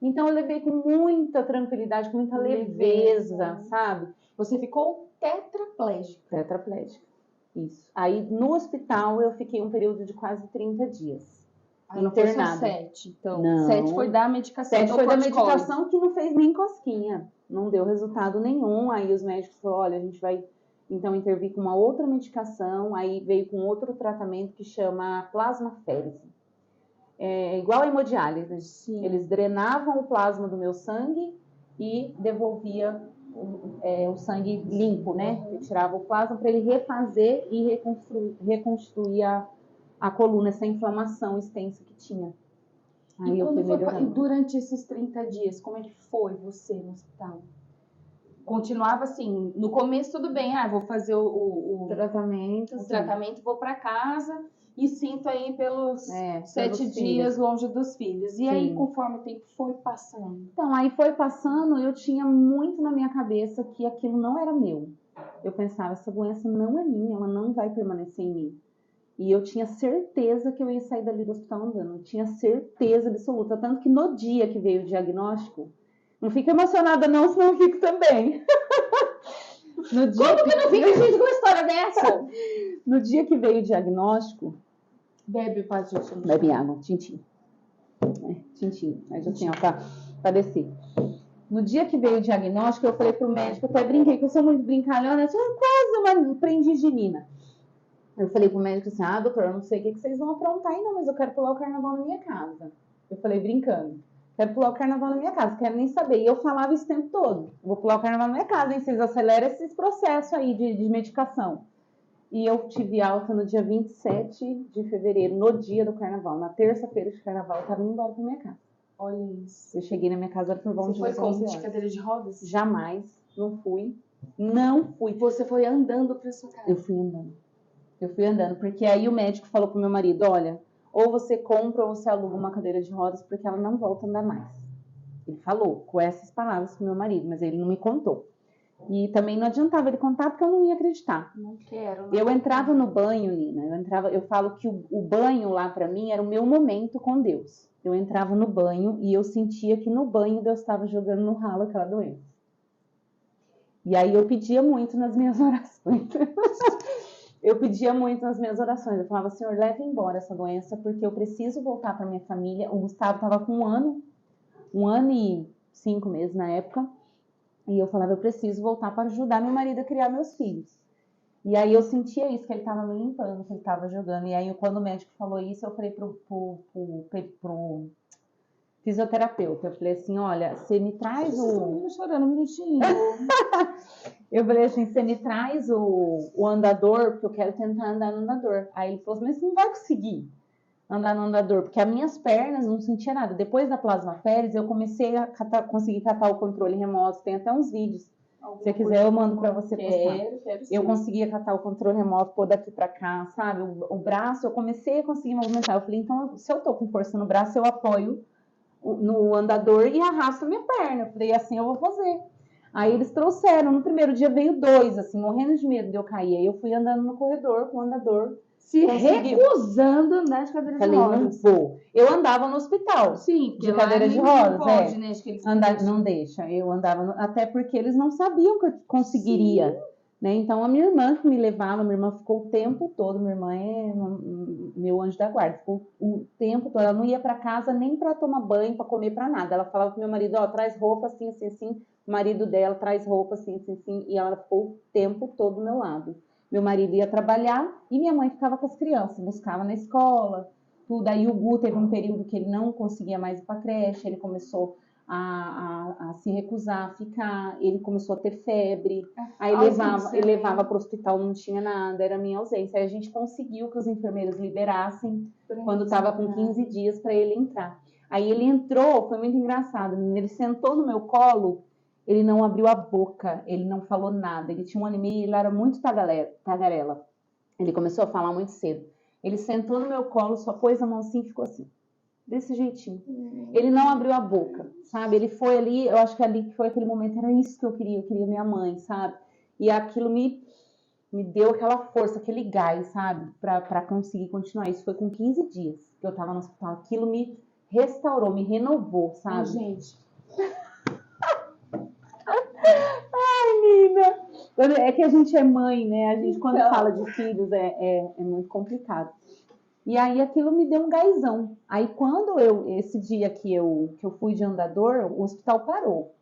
Então eu levei com muita tranquilidade, com muita leveza, sabe? Você ficou tetraplégica. Tetraplégica, isso. Aí no hospital eu fiquei um período de quase 30 dias. Internada. 7, então. Não. 7 foi da medicação. 7 foi da medicação que não fez nem cosquinha. Não deu resultado nenhum. Aí os médicos falaram, olha, a gente vai então intervir com uma outra medicação. Aí veio com outro tratamento que chama plasmaférese. É igual a hemodiálise. Sim. Eles drenavam o plasma do meu sangue e devolvia o sangue limpo, né? Retirava o plasma para ele refazer e reconstruir a coluna, essa inflamação extensa que tinha. Aí eu fui melhorando. E durante esses 30 dias, como é que foi você no hospital? Continuava assim, no começo tudo bem, vou fazer o tratamento, o tratamento, vou para casa e sinto aí pelos 7 dias longe dos filhos. E aí, conforme o tempo foi passando? Então, aí foi passando, eu tinha muito na minha cabeça que aquilo não era meu. Eu pensava, essa doença não é minha, ela não vai permanecer em mim. E eu tinha certeza que eu ia sair dali do hospital andando. Eu tinha certeza absoluta. Tanto que no dia que veio o diagnóstico, não fica emocionada não, senão eu fico também. No dia Como que não fica, gente, com uma história dessa? No dia que veio o diagnóstico... Bebe, Pati. Bebe água, tintim. Tintim. Mas assim, ó, pra descer. No dia que veio o diagnóstico, eu falei pro médico, até brinquei, que eu sou muito brincalhona, eu tinha quase uma prendingitina. Eu falei pro médico assim, doutor, eu não sei o que vocês vão aprontar aí não, mas eu quero pular o carnaval na minha casa. Eu falei brincando, quero pular o carnaval na minha casa, quero nem saber. E eu falava isso o tempo todo, vou pular o carnaval na minha casa, hein? Vocês aceleram esses processos aí de medicação. E eu tive alta no dia 27 de fevereiro, no dia do carnaval. Na terça-feira de carnaval, eu tava indo embora pra minha casa. Olha isso. Eu cheguei na minha casa por volta de 11 horas. Você foi de cadeira de rodas? Jamais, não fui. Não fui. Você foi andando pra sua casa? Eu fui andando, porque aí o médico falou pro meu marido, olha, ou você compra ou você aluga uma cadeira de rodas, porque ela não volta a andar mais. Ele falou com essas palavras pro meu marido, mas ele não me contou. E também não adiantava ele contar, porque eu não ia acreditar. Não quero. Eu entrava no banho, Nina, eu falo que o banho lá pra mim era o meu momento com Deus. Eu entrava no banho e eu sentia que no banho Deus estava jogando no ralo aquela doença. E aí eu pedia muito nas minhas orações. Eu falava, Senhor, leve embora essa doença, porque eu preciso voltar para minha família. O Gustavo estava com 1 ano e 5 meses na época. E eu falava, eu preciso voltar para ajudar meu marido a criar meus filhos. E aí eu sentia isso, que ele estava me limpando, que ele estava jogando. E aí quando o médico falou isso, eu falei pro fisioterapeuta, eu falei assim, olha, você me traz o... chorando um minutinho. Eu falei assim, você me traz o andador, porque eu quero tentar andar no andador. Aí ele falou assim, mas você não vai conseguir andar no andador, porque as minhas pernas não sentia nada. Depois da plasmaférese, eu comecei a conseguir catar o controle remoto, tem até uns vídeos. Se você quiser, eu mando para você postar. Eu conseguia catar o controle remoto, pôr daqui para cá, sabe? O braço, eu comecei a conseguir movimentar. Eu falei, então, se eu tô com força no braço, eu apoio no andador e arrasto a minha perna. Eu falei, assim eu vou fazer. Aí eles trouxeram, no primeiro dia veio 2, assim, morrendo de medo de eu cair. Aí eu fui andando no corredor com o andador. Recusando andar de cadeira de rodas. Falei, não vou. Eu andava no hospital. Sim, de cadeira de rodas. Não pode, né? Não deixa. Eu andava, até porque eles não sabiam que eu conseguiria. Sim. né? Então, a minha irmã que me levava, minha irmã ficou o tempo todo, minha irmã é meu anjo da guarda, ficou o tempo todo, ela não ia para casa nem para tomar banho, para comer, para nada. Ela falava pro meu marido, ó, traz roupa assim, assim, assim, o marido dela traz roupa assim, assim, assim, e ela ficou o tempo todo do meu lado. Meu marido ia trabalhar e minha mãe ficava com as crianças, buscava na escola, tudo. Aí o Gu teve um período que ele não conseguia mais ir para creche, ele começou a se recusar a ficar, ele começou a ter febre, aí ele levava para o hospital, não tinha nada, era a minha ausência. Aí a gente conseguiu que os enfermeiros liberassem quando estava com 15 dias para ele entrar. Aí ele entrou, foi muito engraçado, ele sentou no meu colo, ele não abriu a boca, ele não falou nada, ele tinha 1 ano e meio, ele era muito tagarela, ele começou a falar muito cedo. Ele sentou no meu colo, só pôs a mão assim e ficou assim, desse jeitinho. Ele não abriu a boca, sabe? Ele foi ali, eu acho que ali que foi aquele momento, era isso que eu queria minha mãe, sabe? E aquilo me deu aquela força, aquele gás, sabe? Pra conseguir continuar. Isso foi com 15 dias que eu tava no hospital. Aquilo me restaurou, me renovou, sabe? Gente. Ai, Nina! É que a gente é mãe, né? A gente, quando fala de filhos, é muito complicado. E aí aquilo me deu um gazão. Aí quando esse dia que eu fui de andador, o hospital parou.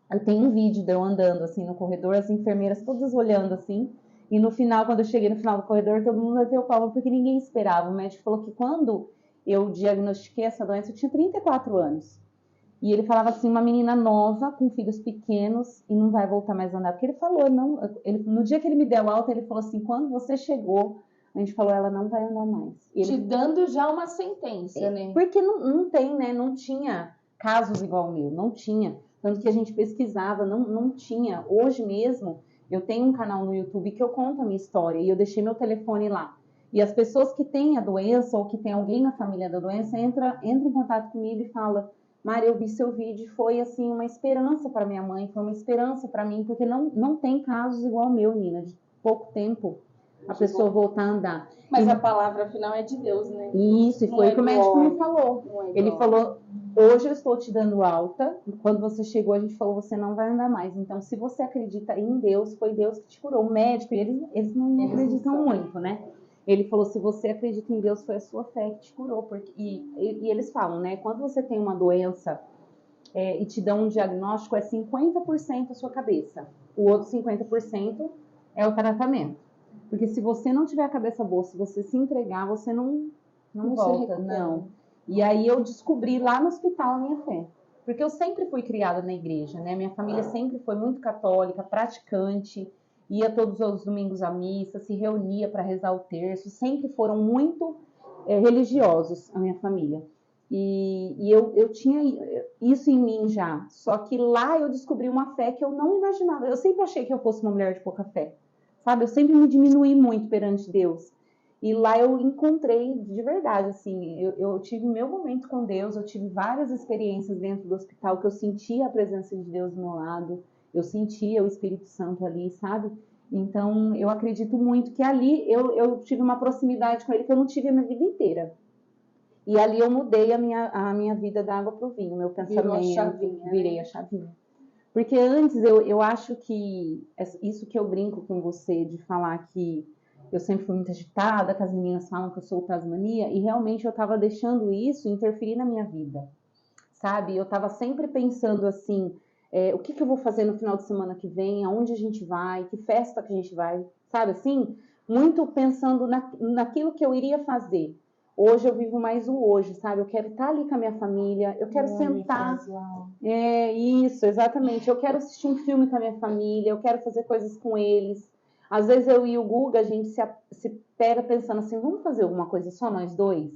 Aí tem um vídeo de eu andando assim no corredor, as enfermeiras todas olhando assim. E no final, quando eu cheguei no final do corredor, todo mundo bateu palma porque ninguém esperava. O médico falou que quando eu diagnostiquei essa doença, eu tinha 34 anos. E ele falava assim, uma menina nova, com filhos pequenos, e não vai voltar mais a andar. Porque ele falou, não, no dia que ele me deu alta, ele falou assim, quando você chegou, a gente falou, ela não vai andar mais. Te dando já uma sentença, né? Porque não tem, né? Não tinha casos igual o meu, não tinha. Tanto que a gente pesquisava, não tinha. Hoje mesmo, eu tenho um canal no YouTube que eu conto a minha história, e eu deixei meu telefone lá. E as pessoas que têm a doença, ou que tem alguém na família da doença, entra em contato comigo e fala, Mari, eu vi seu vídeo, foi assim uma esperança para minha mãe, foi uma esperança para mim, porque não tem casos igual o meu, Nina, de pouco tempo a pessoa voltar a andar. Mas a palavra final é de Deus, né? Isso, e foi o que o médico me falou. Ele falou, hoje eu estou te dando alta, quando você chegou a gente falou, você não vai andar mais. Então, se você acredita em Deus, foi Deus que te curou. O médico, eles não acreditam muito, né? Ele falou, se você acredita em Deus, foi a sua fé que te curou. E eles falam, né? Quando você tem uma doença e te dão um diagnóstico, é 50% a sua cabeça. O outro 50% é o tratamento. Porque se você não tiver a cabeça boa, se você se entregar, você não volta, não. E aí eu descobri lá no hospital a minha fé. Porque eu sempre fui criada na igreja, né? Minha família sempre foi muito católica, praticante, ia todos os domingos à missa, se reunia para rezar o terço, sempre foram muito religiosos, a minha família. E eu tinha isso em mim já. Só que lá eu descobri uma fé que eu não imaginava. Eu sempre achei que eu fosse uma mulher de pouca fé. Sabe? Eu sempre me diminuí muito perante Deus. E lá eu encontrei de verdade, assim, eu tive meu momento com Deus, eu tive várias experiências dentro do hospital que eu sentia a presença de Deus do meu lado, eu sentia o Espírito Santo ali, sabe? Então, eu acredito muito que ali eu tive uma proximidade com ele que eu não tive a minha vida inteira. E ali eu mudei a minha vida da água para o vinho, meu pensamento, virei a chavinha. Porque antes eu acho que isso que eu brinco com você de falar que eu sempre fui muito agitada, que as meninas falam que eu sou Tasmania, e realmente eu estava deixando isso interferir na minha vida, sabe? Eu estava sempre pensando assim, o que eu vou fazer no final de semana que vem, aonde a gente vai, que festa que a gente vai, sabe assim? Muito pensando naquilo que eu iria fazer. Hoje eu vivo mais o hoje, sabe? Eu quero estar ali com a minha família, eu quero sentar. Isso, exatamente. Eu quero assistir um filme com a minha família, eu quero fazer coisas com eles. Às vezes eu e o Guga, a gente se pega pensando assim, vamos fazer alguma coisa só nós dois?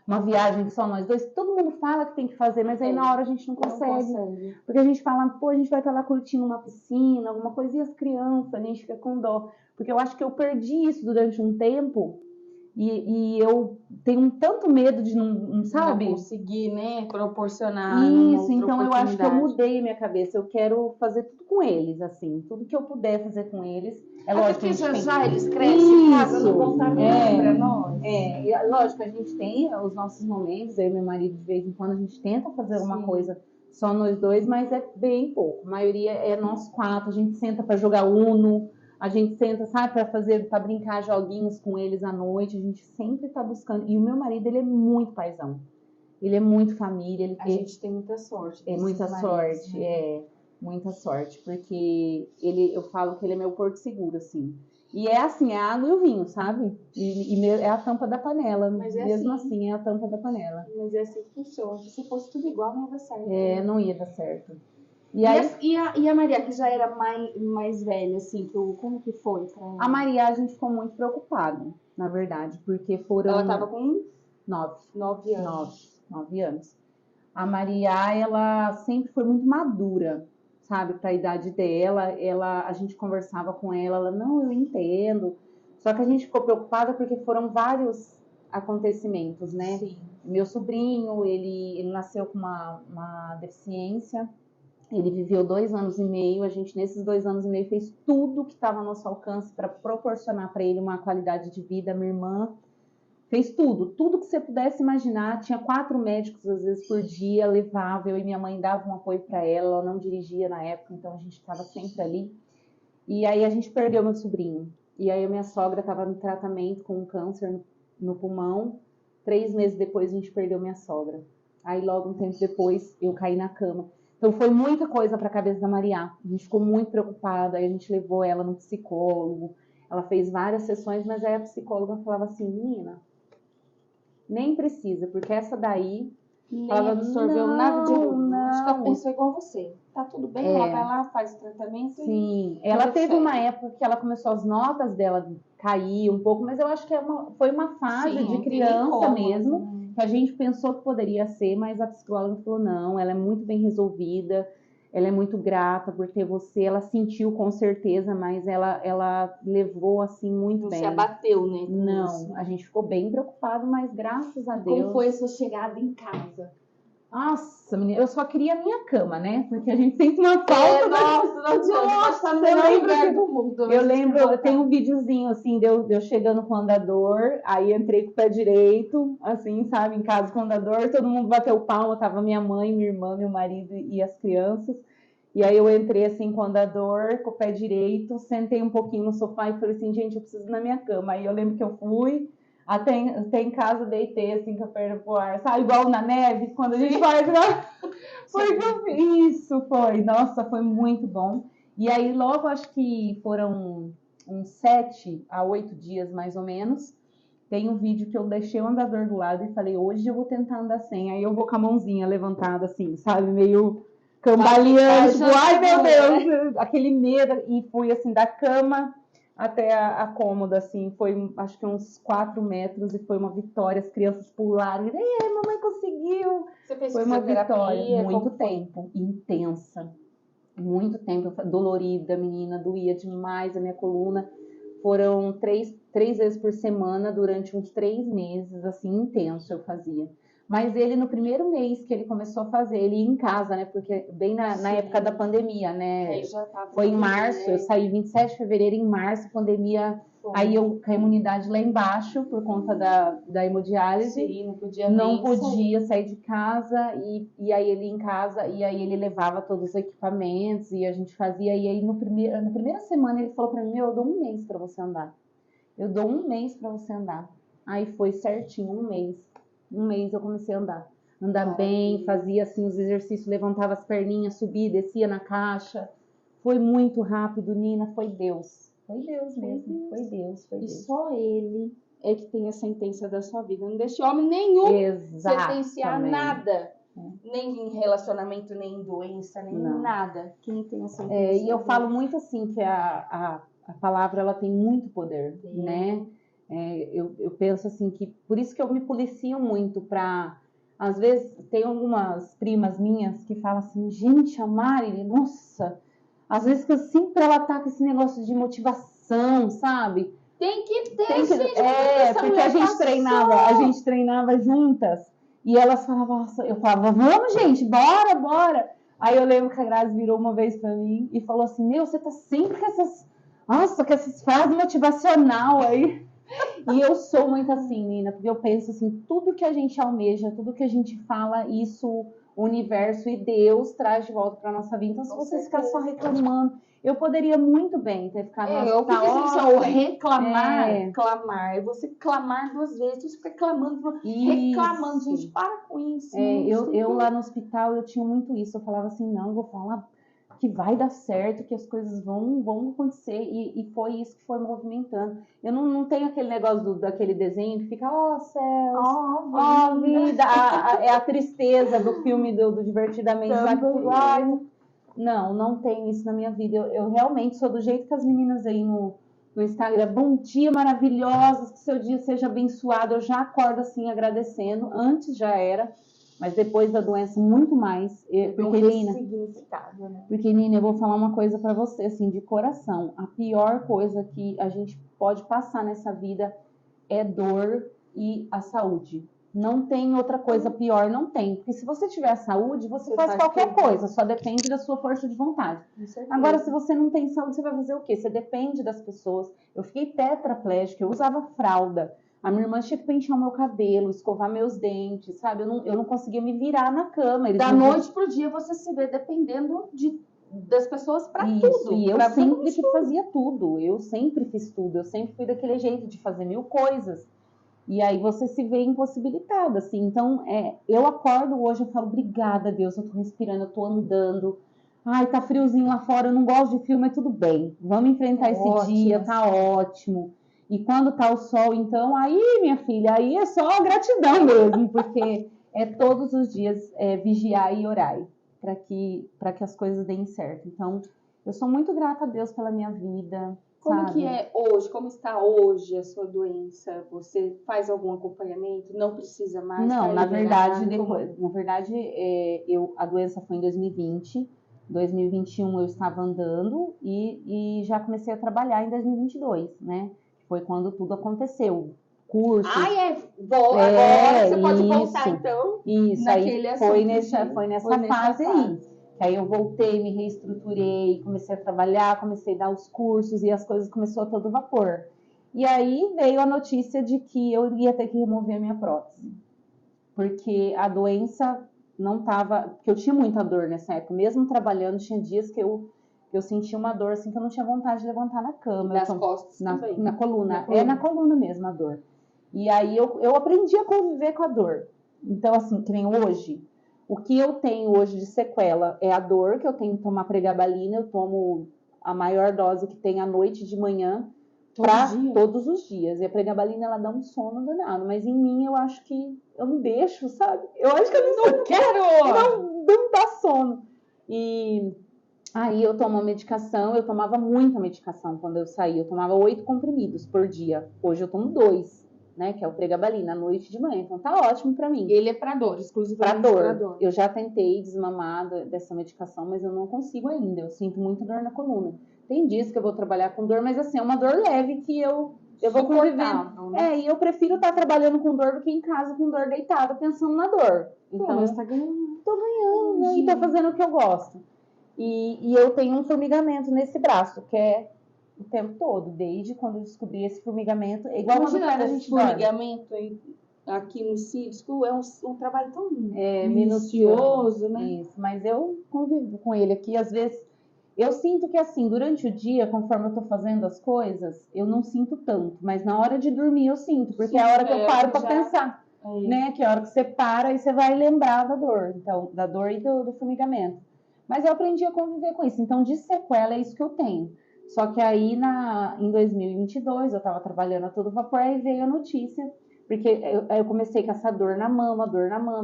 Uma viagem só nós dois? Todo mundo fala que tem que fazer, mas aí na hora a gente não consegue. Porque a gente fala, pô, a gente vai estar lá curtindo uma piscina, alguma coisa, e as crianças, a gente fica com dó. Porque eu acho que eu perdi isso durante um tempo, e eu tenho tanto medo de não, sabe? Não conseguir, né, proporcionar. Isso, então eu acho que eu mudei a minha cabeça. Eu quero fazer tudo com eles, assim. Tudo que eu puder fazer com eles. É lógico que já eles crescem, casa, não voltar para nós. Lógico, a gente tem os nossos momentos, eu e meu marido, de vez em quando, a gente tenta fazer alguma coisa só nós dois, mas é bem pouco. A maioria é nós 4, a gente senta para jogar Uno. A gente senta, sabe, para brincar joguinhos com eles à noite. A gente sempre tá buscando. E o meu marido, ele é muito paizão. Ele é muito família. A gente tem muita sorte. É muita sorte, muita sorte. Porque eu falo que ele é meu porto seguro, assim. E é assim, é a água e o vinho, sabe? E é a tampa da panela. Mas mesmo assim, é a tampa da panela. Mas é assim que funciona. Se fosse tudo igual, não ia dar certo. Não ia dar certo. E a Maria, que já era mais velha, assim, como que foi pra ela? A Maria, a gente ficou muito preocupado, na verdade, porque foram... Ela tava com 9 anos. 9 anos. A Maria, ela sempre foi muito madura, sabe, para a idade dela. A gente conversava com ela, não, eu entendo. Só que a gente ficou preocupada porque foram vários acontecimentos, né? Sim. Meu sobrinho, ele nasceu com uma deficiência. Ele viveu 2 anos e meio. A gente, nesses 2 anos e meio, fez tudo que estava ao nosso alcance para proporcionar para ele uma qualidade de vida. Minha irmã fez tudo que você pudesse imaginar. Tinha 4 médicos, às vezes, por dia, levava. Eu e minha mãe davam um apoio para ela. Ela não dirigia na época, então a gente estava sempre ali. E aí a gente perdeu meu sobrinho. E aí a minha sogra estava no tratamento com um câncer no pulmão. 3 meses depois a gente perdeu minha sogra. Aí logo um tempo depois eu caí na cama. Então foi muita coisa para a cabeça da Maria. A gente ficou muito preocupada, aí a gente levou ela no psicólogo. Ela fez várias sessões, mas aí a psicóloga falava assim, menina, nem precisa, porque essa daí... Nem falava, absorveu nada de ruim. Acho que ela não. pensou igual você. Tá tudo bem, ela vai lá, faz o tratamento. Sim, ela teve uma época que ela começou, as notas dela cair um pouco, mas eu acho que foi uma fase de criança mesmo, que a gente pensou que poderia ser, mas a psicóloga falou, não, ela é muito bem resolvida, ela é muito grata por ter você, ela sentiu com certeza, mas ela levou assim muito bem. Não se abateu, né? Não, a gente ficou bem preocupado, mas graças a Deus... Como foi a sua chegada em casa? Nossa, menina, eu só queria a minha cama, né? Porque a gente sente uma falta. Nossa, eu lembro, eu tenho um videozinho, assim, de eu chegando com o andador, aí entrei com o pé direito, assim, sabe, em casa com o andador, todo mundo bateu palma, tava minha mãe, minha irmã, meu marido e as crianças. E aí eu entrei, assim, com o andador, com o pé direito, sentei um pouquinho no sofá e falei assim, gente, eu preciso ir na minha cama. Aí eu lembro que eu fui... Até em casa deitei assim com a perna pro ar, sabe? Igual na neve, quando a gente faz. Foi que eu fiz. Isso foi. Nossa, foi muito bom. E aí, logo acho que foram uns 7 a 8 dias mais ou menos. Tem um vídeo que eu deixei o andador do lado e falei, hoje eu vou tentar andar sem. Aí eu vou com a mãozinha levantada, assim, sabe? Meio cambaleando. Tipo, ai meu Deus, aquele medo. E fui assim da cama até a cômoda, assim, foi acho que uns 4 metros e foi uma vitória. As crianças pularam e mamãe conseguiu. Você fez foi uma vitória, muito tempo, intensa, muito tempo, dolorida, menina, doía demais a minha coluna. Foram 3 vezes por semana durante uns 3 meses, assim, intenso eu fazia. Mas ele, no primeiro mês que ele começou a fazer, ele ia em casa, né? Porque bem na época da pandemia, né? Foi em março, eu saí 27 de fevereiro, em março, pandemia. Aí eu com a imunidade lá embaixo, por conta da hemodiálise. Sim, não podia sair de casa. E aí ele em casa, e aí ele levava todos os equipamentos, e a gente fazia. E aí na primeira semana ele falou pra mim, eu dou 1 mês pra você andar. Eu dou 1 mês pra você andar. Aí foi certinho, 1 mês. 1 mês eu comecei a andar bem, fazia assim os exercícios, levantava as perninhas, subia, descia na caixa. Foi muito rápido, Nina, foi Deus. Foi Deus mesmo, foi Deus. E só ele é que tem a sentença da sua vida. Não deixe homem nenhum sentenciar nada. Nem em relacionamento, nem em doença, nem em nada. Quem tem a sentença. E eu falo muito assim que a palavra ela tem muito poder, né? Eu penso assim que por isso que eu me policio muito para, às vezes tem algumas primas minhas que falam assim, gente, a Mari, nossa, às vezes que sempre ela tá com esse negócio de motivação, sabe? Tem que ter, porque a gente treinava juntas e elas falavam, eu falava, vamos gente, bora. Aí eu lembro que a Grazi virou uma vez para mim e falou assim, meu, você tá sempre com essas frases motivacional aí. E eu sou muito assim, Nina, porque eu penso assim, tudo que a gente almeja, tudo que a gente fala, isso o universo e Deus traz de volta para nossa vida. Então, se você ficar só reclamando, Eu poderia muito bem ter ficado no o que hospital. é reclamar? Clamar. É você clamar 2 vezes, você fica clamando, reclamando. Gente, para com isso. Eu lá no hospital, eu tinha muito isso. Eu falava assim, não, vou falar que vai dar certo, que as coisas vão acontecer. E foi isso que foi movimentando. Eu não tenho aquele negócio daquele desenho que fica, céus, vida. É a tristeza do filme do Divertidamente. Vai tudo, não tenho isso na minha vida. Eu realmente sou do jeito que as meninas aí no Instagram. Bom dia, maravilhosas, que seu dia seja abençoado. Eu já acordo assim agradecendo. Antes já era, mas depois da doença muito mais. Porque, Nina, eu vou falar uma coisa pra você, assim, de coração. A pior coisa que a gente pode passar nessa vida é dor e a saúde. Não tem outra coisa pior, não tem. Porque se você tiver saúde, você faz qualquer coisa, só depende da sua força de vontade. Agora, se você não tem saúde, você vai fazer o quê? Você depende das pessoas. Eu fiquei tetraplégica, eu usava fralda. A minha irmã tinha que pentear o meu cabelo, escovar meus dentes, sabe? Eu não conseguia me virar na cama. Da noite pro dia, você se vê dependendo das pessoas para tudo. E eu sempre que fazia tudo. Eu sempre fiz tudo. Eu sempre fui daquele jeito de fazer 1000 coisas. E aí você se vê impossibilitada, assim. Então, eu acordo hoje, eu falo, obrigada, Deus, eu tô respirando, eu tô andando. Ai, tá friozinho lá fora, eu não gosto de frio, mas tudo bem. Vamos enfrentar esse dia, tá ótimo. E quando tá o sol, então, aí, minha filha, aí é só gratidão mesmo, porque é todos os dias vigiar e orar para que as coisas deem certo. Então, eu sou muito grata a Deus pela minha vida. Como que é hoje? Como está hoje a sua doença? Você faz algum acompanhamento? Não precisa mais? Não, na verdade, a doença foi em 2020. 2021 eu estava andando e já comecei a trabalhar em 2022, né? Foi quando tudo aconteceu. Curso. Agora você pode voltar, então. Isso, aí foi nessa fase aí. Aí eu voltei, me reestruturei, comecei a trabalhar, comecei a dar os cursos e as coisas começaram a todo vapor. E aí veio a notícia de que eu ia ter que remover a minha prótese. Porque a doença não estava... Porque eu tinha muita dor nessa época. Mesmo trabalhando, tinha dias que eu sentia uma dor assim que eu não tinha vontade de levantar na cama. Nas costas também. Na coluna. É na coluna mesmo a dor. E aí eu aprendi a conviver com a dor. Então, assim, que nem hoje... O que eu tenho hoje de sequela é a dor, que eu tenho que tomar pregabalina. Eu tomo a maior dose que tem à noite e de manhã, todos os dias. E a pregabalina, ela dá um sono danado. Mas em mim, eu acho que eu não deixo, sabe? Eu acho que eu não quero! Não dá sono. E aí eu tomo medicação. Eu tomava muita medicação quando eu saí. Eu tomava 8 comprimidos por dia. Hoje eu tomo 2. Né, que é o pregabalina, à noite e de manhã. Então tá ótimo pra mim. Ele é pra dor, exclusivamente pra dor. Eu já tentei desmamar dessa medicação, mas eu não consigo ainda. Eu sinto muita dor na coluna. Tem dias que eu vou trabalhar com dor, mas assim, é uma dor leve que eu vou convivendo. Né? E eu prefiro estar trabalhando com dor do que em casa com dor deitada, pensando na dor. Então, mas tá ganhando. Tô ganhando, né? E tô fazendo o que eu gosto. E eu tenho um formigamento nesse braço, que é o tempo todo, desde quando eu descobri esse formigamento. É igual quando a gente formigamento aqui no Cisco é um trabalho tão minucioso, né? Isso, mas eu convivo com ele aqui, às vezes eu sinto que assim, durante o dia, conforme eu tô fazendo as coisas, eu não sinto tanto, mas na hora de dormir eu sinto, porque é a hora que eu paro pra pensar, né? Que é a hora que você para e você vai lembrar da dor, então, da dor e do formigamento. Mas eu aprendi a conviver com isso, então de sequela é isso que eu tenho. Só que aí, em 2022, eu estava trabalhando a todo vapor, aí veio a notícia, porque eu comecei com essa dor na mama,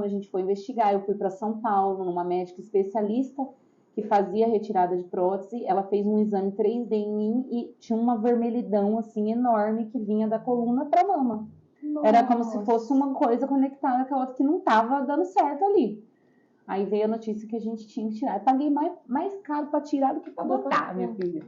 a gente foi investigar, eu fui para São Paulo, numa médica especialista que fazia retirada de prótese, ela fez um exame 3D em mim e tinha uma vermelhidão, assim, enorme, que vinha da coluna para a mama. Nossa. Era como se fosse uma coisa conectada com a outra que não estava dando certo ali. Aí veio a notícia que a gente tinha que tirar. Eu paguei mais caro para tirar do que para botar, minha filha.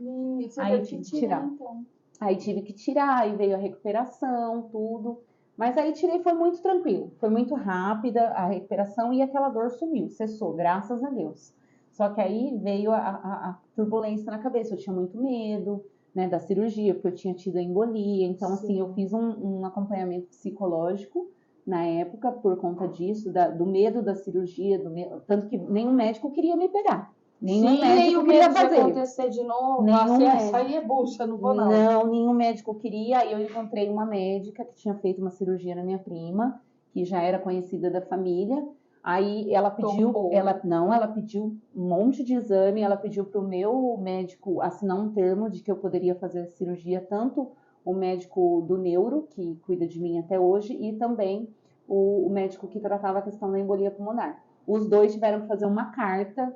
Aí tive que tirar. Então. Aí tive que tirar, aí veio a recuperação, tudo. Mas aí tirei, foi muito tranquilo. Foi muito rápida a recuperação e aquela dor sumiu, cessou, graças a Deus. Só que aí veio a turbulência na cabeça. Eu tinha muito medo, né, da cirurgia, porque eu tinha tido a embolia. Então, assim, eu fiz um acompanhamento psicológico na época, por conta disso, do medo da cirurgia, tanto que nenhum médico queria me pegar, Nenhum médico queria fazer. Acontecer de novo. Nenhum Isso aí é bucha, não vou não. Não, nenhum médico queria. Aí eu encontrei uma médica que tinha feito uma cirurgia na minha prima, que já era conhecida da família. Aí ela pediu, ela pediu um monte de exame, ela pediu para o meu médico assinar um termo de que eu poderia fazer a cirurgia, tanto o médico do neuro, que cuida de mim até hoje, e também o médico que tratava a questão da embolia pulmonar. Os dois tiveram que fazer uma carta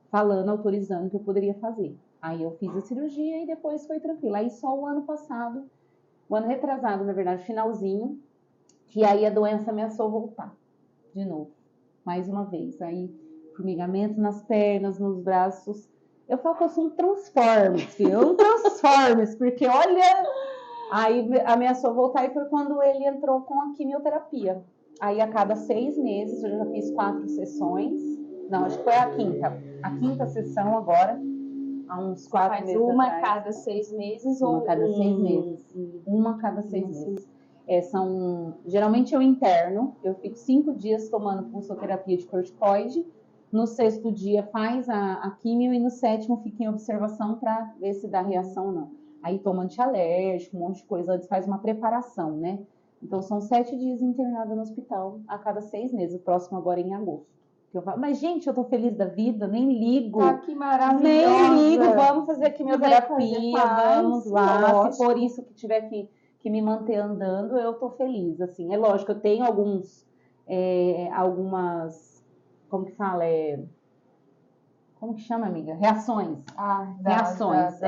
falando, autorizando que eu poderia fazer. Aí eu fiz a cirurgia e depois foi tranquilo. Aí só o ano passado, o ano retrasado, na verdade, finalzinho, que aí a doença ameaçou voltar de novo, mais uma vez. Aí formigamento nas pernas, nos braços. Eu falo que eu sou um Transformers, filho. Um Transformers, porque olha... Aí ameaçou voltar e foi quando ele entrou com a quimioterapia. Aí a cada 6 meses, eu já fiz 4 sessões. Não, acho que foi a quinta sessão agora, há uns 4 meses uma atrás. a cada 6 meses Uma a cada 6 meses. Uma a cada 6 meses. Geralmente eu interno, eu fico 5 dias tomando pulsoterapia de corticoide. No 6º dia faz a quimio e no 7º fica em observação para ver se dá reação ou não. Aí toma antialérgico, um monte de coisa, antes faz uma preparação, né? Então são 7 dias internada no hospital a cada 6 meses. O próximo agora é em agosto. Eu falo, mas gente, eu tô feliz da vida, nem ligo. Tá, que maravilhosa. Nem ligo, vamos fazer quimioterapia, vamos lá. Lógico. Se for isso que tiver que me manter andando, eu tô feliz, assim. É lógico, eu tenho algumas, como que fala, como que chama, amiga? Reações. Reações.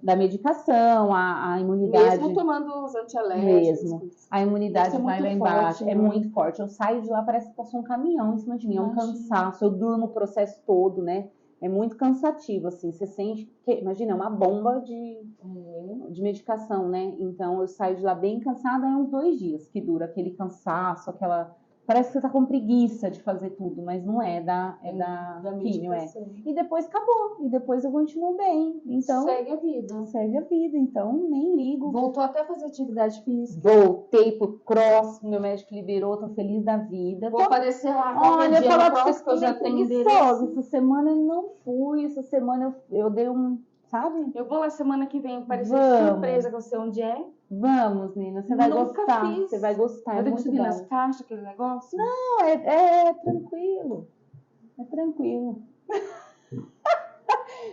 Da medicação, a imunidade. Mesmo tomando os antialérgicos. Mesmo. A imunidade vai lá embaixo. É muito forte. Eu saio de lá, parece que passou um caminhão em cima de mim. É um cansaço. Eu durmo o processo todo, né? É muito cansativo, assim. Você sente que, imagina, é uma bomba de medicação, né? Então, eu saio de lá bem cansada. É uns 2 dias que dura aquele cansaço, Parece que você tá com preguiça de fazer tudo, mas não é, da quimio, E depois acabou, e depois eu continuo bem. Então, segue a vida. Segue a vida, então nem ligo. Voltou até a fazer atividade física. Voltei pro cross, meu médico liberou, tô feliz da vida. Vou aparecer lá. Olha, eu falar pra vocês que eu já tenho preguiçosa. Essa semana eu não fui, essa semana eu dei sabe? Eu vou lá semana que vem, parecer surpresa com você onde é. Vamos, Nina, você vai gostar. Você vai gostar. Eu tenho que subir nas caixas, aquele negócio? Não, é tranquilo. É tranquilo.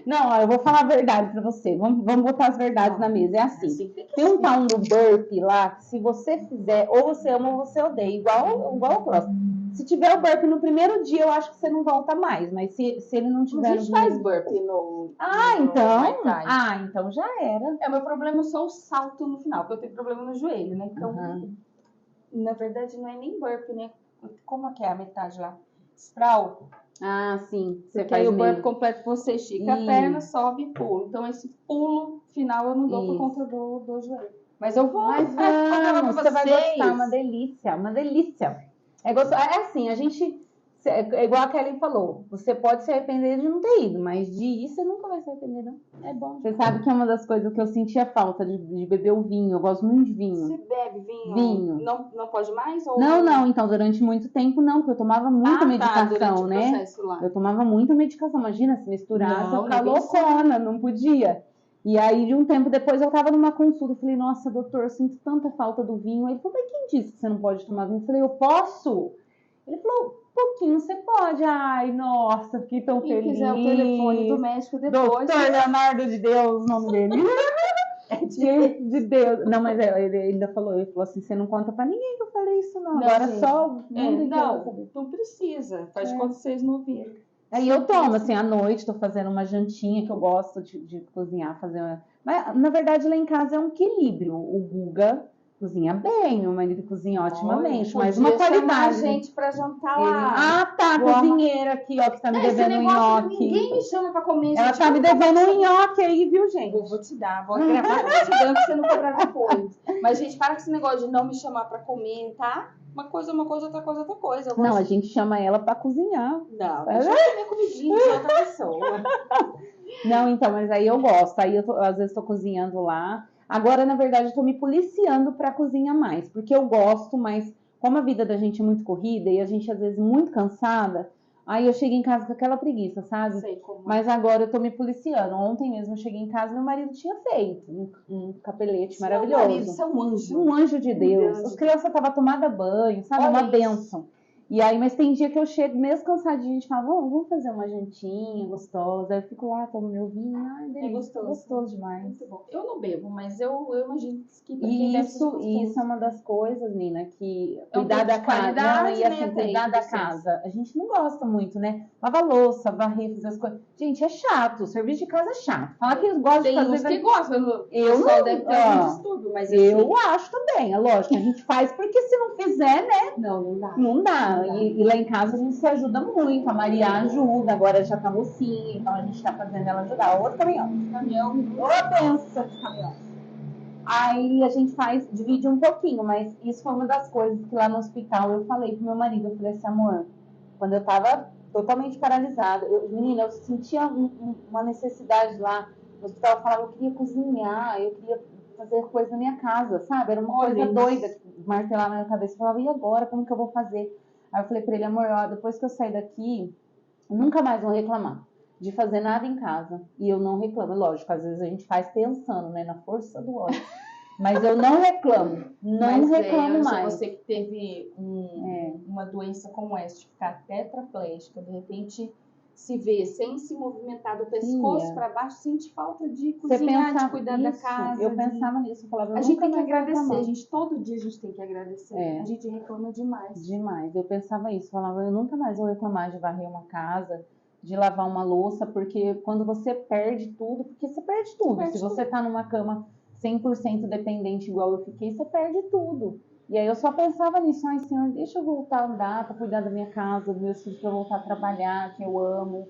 Não, eu vou falar a verdade pra você. Vamos botar as verdades na mesa. É assim. Tem um tal do burpee lá, que se você fizer, ou você ama ou você odeia. Igual o próximo. Se tiver o burpee no primeiro dia, eu acho que você não volta mais. Mas se ele não tiver... A gente faz burpee no... então já era. O meu problema é só o salto no final, porque eu tenho problema no joelho, né? Então, na verdade, não é nem burpee, né? Como é que é a metade lá? Sprawl. Ah, sim. Porque aí o burpee completo você estica a perna, sobe e pula. Então, esse pulo final eu não dou por conta do joelho. Mas eu vou. Mas vamos, você vai gostar. Uma delícia, uma delícia. É assim, a gente... É igual a Kelly falou, você pode se arrepender de não ter ido, mas de ir você nunca vai se arrepender, não. É bom. Você sabe que é uma das coisas que eu sentia falta de beber o vinho. Eu gosto muito de vinho. Você bebe vinho? Vinho. Não pode mais? Ou... Não. Então, durante muito tempo, não, porque eu tomava muita medicação, né? Eu tomava muita medicação. Imagina, se misturasse, eu ficava loucona, não podia. E aí, de um tempo depois, eu tava numa consulta. Eu falei, nossa, doutor, eu sinto tanta falta do vinho. Ele falou, mas quem disse que você não pode tomar vinho? Eu falei, eu posso? Ele falou, pouquinho você pode. Ai, nossa, fiquei tão feliz. Quem quiser o telefone do médico depois. Doutor Leonardo de Deus, o nome dele. de Deus. Não, mas ele ainda falou, assim, você não conta pra ninguém que eu falei isso, não. Agora gente, só... não precisa. Faz de conta que vocês não viram. Aí eu tomo, assim, à noite, tô fazendo uma jantinha que eu gosto de cozinhar, Mas, na verdade, lá em casa é um equilíbrio. O Guga cozinha bem, meu marido cozinha otimamente, mas uma qualidade. A gente pra jantar lá. Ah, tá, cozinheira aqui, ó, que tá me devendo um nhoque. Ninguém me chama pra comer. Ela tá me devendo um nhoque aí, viu, gente? Vou te dar, vou gravar te dando pra você não cobrar depois. Mas, gente, para com esse negócio de não me chamar pra comer, tá? Uma coisa, outra coisa. Não, a gente chama ela pra cozinhar. Não, deixa eu comer comidinha de outra pessoa. Não, então, mas aí eu gosto. Aí eu às vezes tô cozinhando lá. Agora, na verdade, eu tô me policiando pra cozinhar mais, porque eu gosto, mas como a vida da gente é muito corrida e a gente às vezes muito cansada, Aí eu cheguei em casa com aquela preguiça, sabe? Sei como. Mas agora eu tô me policiando. Ontem mesmo eu cheguei em casa e meu marido tinha feito um capelete maravilhoso. Meu marido, você é um anjo. Um anjo de Deus. As crianças estavam tomando banho, sabe? Olha Uma isso. bênção. E aí, mas tem dia que eu chego, mesmo cansadinha, a gente fala, vamos fazer uma jantinha gostosa. Aí eu fico lá, tomo meu vinho. Ai, delícia, gostoso demais. Muito bom. Eu não bebo, mas eu imagino que pra E quem deve ser gostoso. isso é uma das coisas, Nina, que É um cuidar pouco da de casa, qualidade, e assim, né, cuidar tem da que ser. casa, a gente não gosta muito, né? Lavar louça, varrer, fazer as coisas. Gente, é chato, o serviço de casa é chato. Falar que eles gostam de Tem fazer. uns que gostam, o Eu pessoal não, deve ter algum distúrbio, mas eu assim, acho também, é lógico, a gente faz porque se não fizer, né? não dá. Não dá. E lá em casa a gente se ajuda muito. A Maria ajuda, agora já tá mocinha, então a gente tá fazendo ela ajudar. Outro caminhão. Ô, benção de caminhão. Aí a gente divide um pouquinho, mas isso foi uma das coisas que lá no hospital eu falei pro meu marido. Eu falei assim, amor, quando eu tava totalmente paralisada, menina, eu sentia uma necessidade lá no hospital. Eu falava, eu queria cozinhar, eu queria fazer coisa na minha casa, sabe? Era uma coisa doida, martelar na minha cabeça. Eu falava, e agora? Como que eu vou fazer? Aí eu falei pra ele, amor, ó, depois que eu sair daqui, eu nunca mais vou reclamar de fazer nada em casa. E eu não reclamo. Lógico, às vezes a gente faz pensando, né, na força do ódio. Mas eu não reclamo, não reclamo mais. Você que teve uma doença como essa, de ficar tetraplégica, de repente se vê sem se movimentar do pescoço para baixo, sente falta de cozinhar, de cuidar da casa. Eu pensava nisso, eu falava, a gente tem que agradecer, todo dia a gente tem que agradecer. A gente reclama demais. Demais, eu pensava isso, falava, eu nunca mais vou reclamar de varrer uma casa, de lavar uma louça, porque quando você perde tudo, porque você perde tudo. Se você tá numa cama 100% dependente igual eu fiquei, você perde tudo. E aí eu só pensava nisso, ai Senhor, deixa eu voltar a andar para cuidar da minha casa, dos meus filhos, para voltar a trabalhar, que eu amo.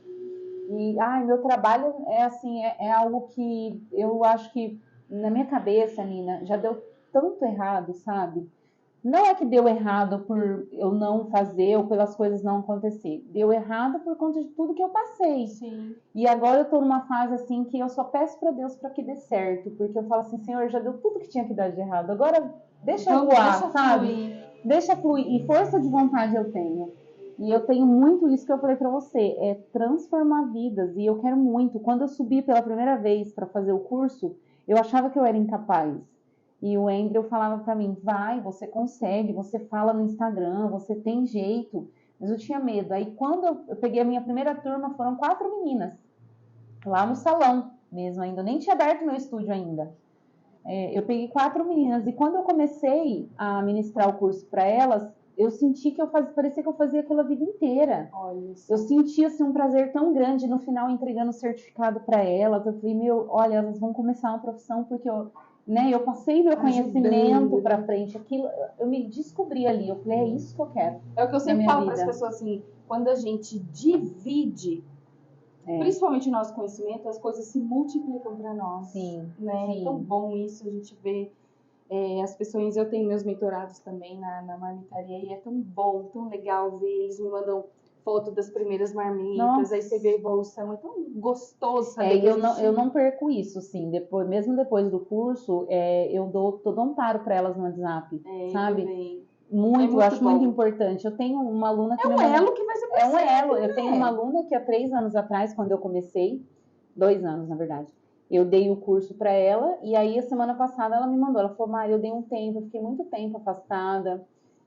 E meu trabalho é assim, é algo que eu acho que na minha cabeça, Nina, já deu tanto errado, sabe? Não é que deu errado por eu não fazer ou pelas coisas não acontecer. Deu errado por conta de tudo que eu passei. Sim. E agora eu tô numa fase assim que eu só peço para Deus para que dê certo. Porque eu falo assim, Senhor, já deu tudo que tinha que dar de errado. Agora deixa eu voar, sabe? Deixa fluir. E força de vontade eu tenho. E eu tenho muito isso que eu falei para você. É transformar vidas. E eu quero muito. Quando eu subi pela primeira vez para fazer o curso, eu achava que eu era incapaz. E o Andrew falava para mim, vai, você consegue, você fala no Instagram, você tem jeito. Mas eu tinha medo. Aí quando eu peguei a minha primeira turma, foram 4 meninas. Lá no salão mesmo ainda. Eu nem tinha aberto meu estúdio ainda. Eu peguei 4 meninas. E quando eu comecei a ministrar o curso para elas, eu senti que parecia que eu fazia aquilo a vida inteira. Olha, eu senti assim, um prazer tão grande no final entregando o certificado para elas. Eu falei, olha, elas vão começar uma profissão porque eu passei meu conhecimento para frente. Aquilo, eu me descobri ali. Eu falei, é isso que eu quero. É o que eu sempre falo para as pessoas assim, quando a gente divide, principalmente o nosso conhecimento, as coisas se multiplicam para nós. Sim, né? sim. É tão bom isso, a gente vê as pessoas. Eu tenho meus mentorados também na marmitaria e é tão bom, tão legal ver. Eles me mandam foto das primeiras marmitas, aí você vê a evolução, é tão gostoso saber. Eu não perco isso, sim. Mesmo depois do curso, eu dou todo amparo para elas no WhatsApp, sabe? Também. Muito, eu acho muito importante. Eu tenho uma aluna que... É um elo que vai ser pra sempre, elo. Eu tenho uma aluna que há 3 anos atrás, quando eu comecei, 2 anos, na verdade, eu dei o curso para ela, e aí a semana passada ela me mandou, ela falou, Mari, eu dei um tempo, eu fiquei muito tempo afastada,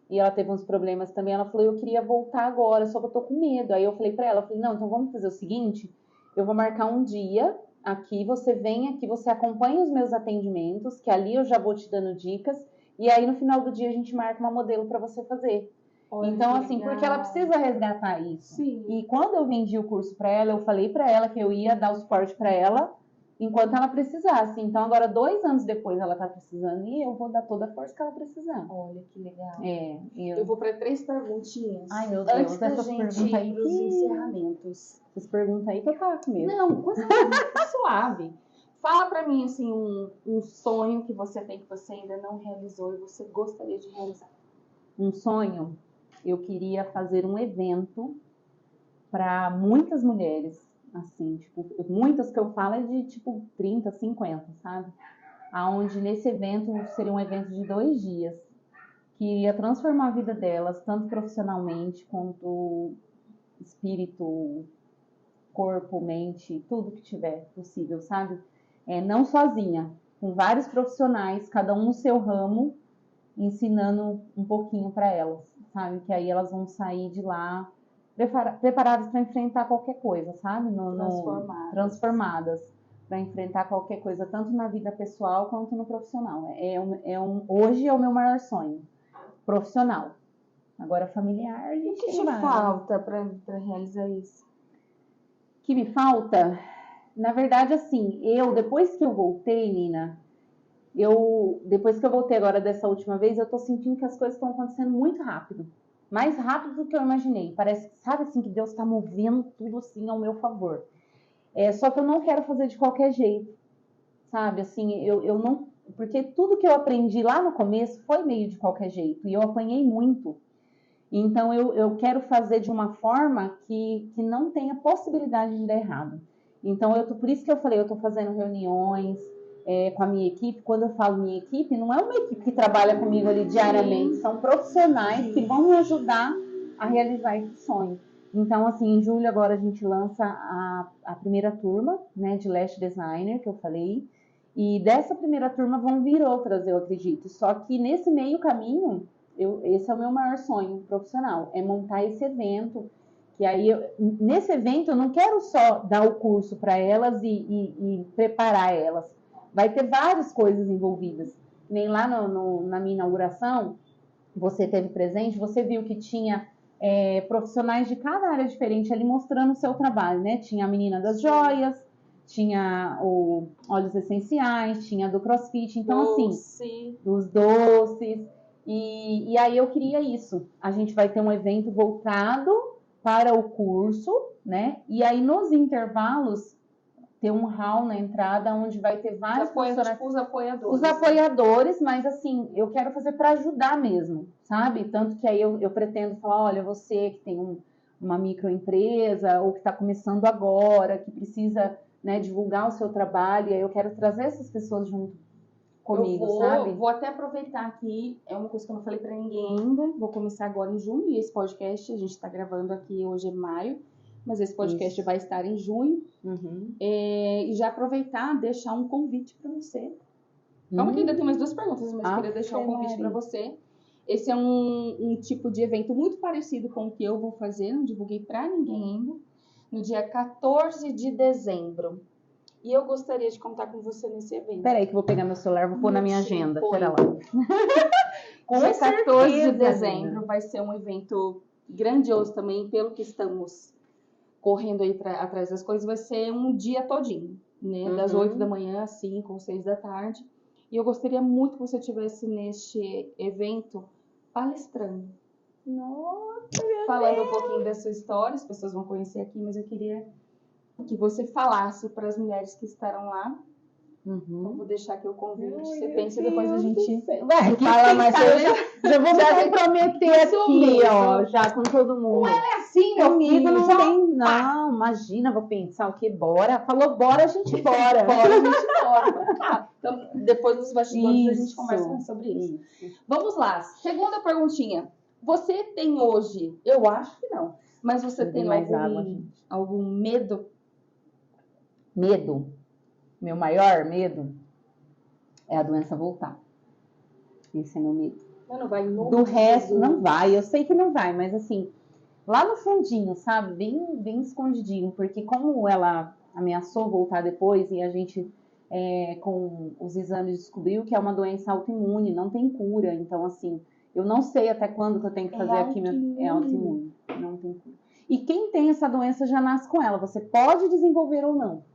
e ela teve uns problemas também, ela falou, eu queria voltar agora, só que eu tô com medo. Aí eu falei para ela, não, então vamos fazer o seguinte, eu vou marcar um dia aqui, você vem aqui, você acompanha os meus atendimentos, que ali eu já vou te dando dicas, e aí no final do dia a gente marca uma modelo para você fazer. Olha, então, assim, legal. Porque ela precisa resgatar isso. Sim. E quando eu vendi o curso para ela, eu falei para ela que eu ia dar o suporte para ela enquanto ela precisasse. Então, agora 2 anos depois ela tá precisando e eu vou dar toda a força que ela precisar. Olha, que legal. Eu vou para 3 perguntinhas. Ai, meu Deus. Antes da gente ir para os encerramentos. Essas perguntas aí que eu tava com medo. Não, coisa suave. Fala para mim, assim, um sonho que você tem que você ainda não realizou e você gostaria de realizar. Um sonho? Eu queria fazer um evento para muitas mulheres, assim, tipo, muitas que eu falo é de, tipo, 30, 50, sabe? Aonde nesse evento seria um evento de 2 dias, que iria transformar a vida delas, tanto profissionalmente quanto espírito, corpo, mente, tudo que tiver possível, sabe? Não sozinha, com vários profissionais, cada um no seu ramo, ensinando um pouquinho para elas, sabe? Que aí elas vão sair de lá preparadas para enfrentar qualquer coisa, sabe? Transformadas para enfrentar qualquer coisa, tanto na vida pessoal quanto no profissional. Hoje é o meu maior sonho, profissional. Agora, familiar, a gente O que te falta para realizar isso? O que me falta? Na verdade, assim, depois que eu voltei, Nina, depois que eu voltei agora dessa última vez, eu tô sentindo que as coisas estão acontecendo muito rápido. Mais rápido do que eu imaginei. Parece, sabe assim, que Deus está movendo tudo assim ao meu favor. Só que eu não quero fazer de qualquer jeito, sabe? Assim, eu não... Porque tudo que eu aprendi lá no começo foi meio de qualquer jeito. E eu apanhei muito. Então, eu quero fazer de uma forma que não tenha possibilidade de dar errado. Então, por isso que eu falei, eu estou fazendo reuniões com a minha equipe. Quando eu falo minha equipe, não é uma equipe que trabalha comigo ali diariamente. São profissionais que vão me ajudar a realizar esse sonho. Então, assim, em julho agora a gente lança a primeira turma, né, de Lash Designer, que eu falei. E dessa primeira turma vão vir outras, eu acredito. Só que nesse meio caminho... esse é o meu maior sonho profissional, é montar esse evento, que aí, nesse evento, eu não quero só dar o curso para elas e preparar elas, vai ter várias coisas envolvidas, nem lá na minha inauguração, você teve presente, você viu que tinha profissionais de cada área diferente ali mostrando o seu trabalho, né? Tinha a menina das joias, tinha o óleos essenciais, tinha a do CrossFit, então assim, dos doces. E aí eu queria isso. A gente vai ter um evento voltado para o curso, né? E aí nos intervalos ter um hall na entrada onde vai ter vários os apoiadores. Os apoiadores, mas assim, eu quero fazer para ajudar mesmo, sabe? Tanto que aí eu pretendo falar, olha, você que tem uma microempresa ou que está começando agora, que precisa, né, divulgar o seu trabalho, e aí eu quero trazer essas pessoas junto comigo, sabe? Vou até aproveitar aqui, é uma coisa que eu não falei pra ninguém ainda, vou começar agora em junho, e esse podcast, a gente tá gravando aqui, hoje é maio, mas esse podcast vai estar em junho, e já aproveitar, deixar um convite pra você. Calma que ainda tem mais 2 perguntas, mas eu queria deixar um convite pra você. Esse é um tipo de evento muito parecido com o que eu vou fazer, não divulguei pra ninguém ainda, no dia 14 de dezembro. E eu gostaria de contar com você nesse evento. Peraí que eu vou pegar meu celular, vou pôr na minha agenda. Pera lá. Dia 14 de dezembro vai ser um evento grandioso também, pelo que estamos correndo aí atrás das coisas, vai ser um dia todinho, né? Das 8 da manhã às 5 ou 6 da tarde. E eu gostaria muito que você estivesse neste evento palestrando. Nossa, falando um pouquinho da sua história, as pessoas vão conhecer aqui, mas eu queria que você falasse para as mulheres que estarão lá. Então, vou deixar aqui o convite. Você pensa e depois a gente vai falar mais. Já vou me comprometer aqui, ó, já com todo mundo. Não é assim, meu Comigo filho, não tem, não. Imagina, vou pensar o que? Bora. Falou bora, a gente bora. Bora, a gente bora. Então, depois dos bastidores a gente conversa sobre isso. Vamos lá. Segunda perguntinha. Você tem hoje, eu acho que não, mas você tem algum medo? Medo? Meu maior medo é a doença voltar. Esse é meu medo. Mas não vai do resto, não vai. Eu sei que não vai, mas assim, lá no fundinho, sabe? Bem escondidinho. Porque como ela ameaçou voltar depois e a gente, com os exames, descobriu que é uma doença autoimune, não tem cura. Então, assim, eu não sei até quando que eu tenho que fazer a quimio. É autoimune, não tem cura. E quem tem essa doença já nasce com ela. Você pode desenvolver ou não.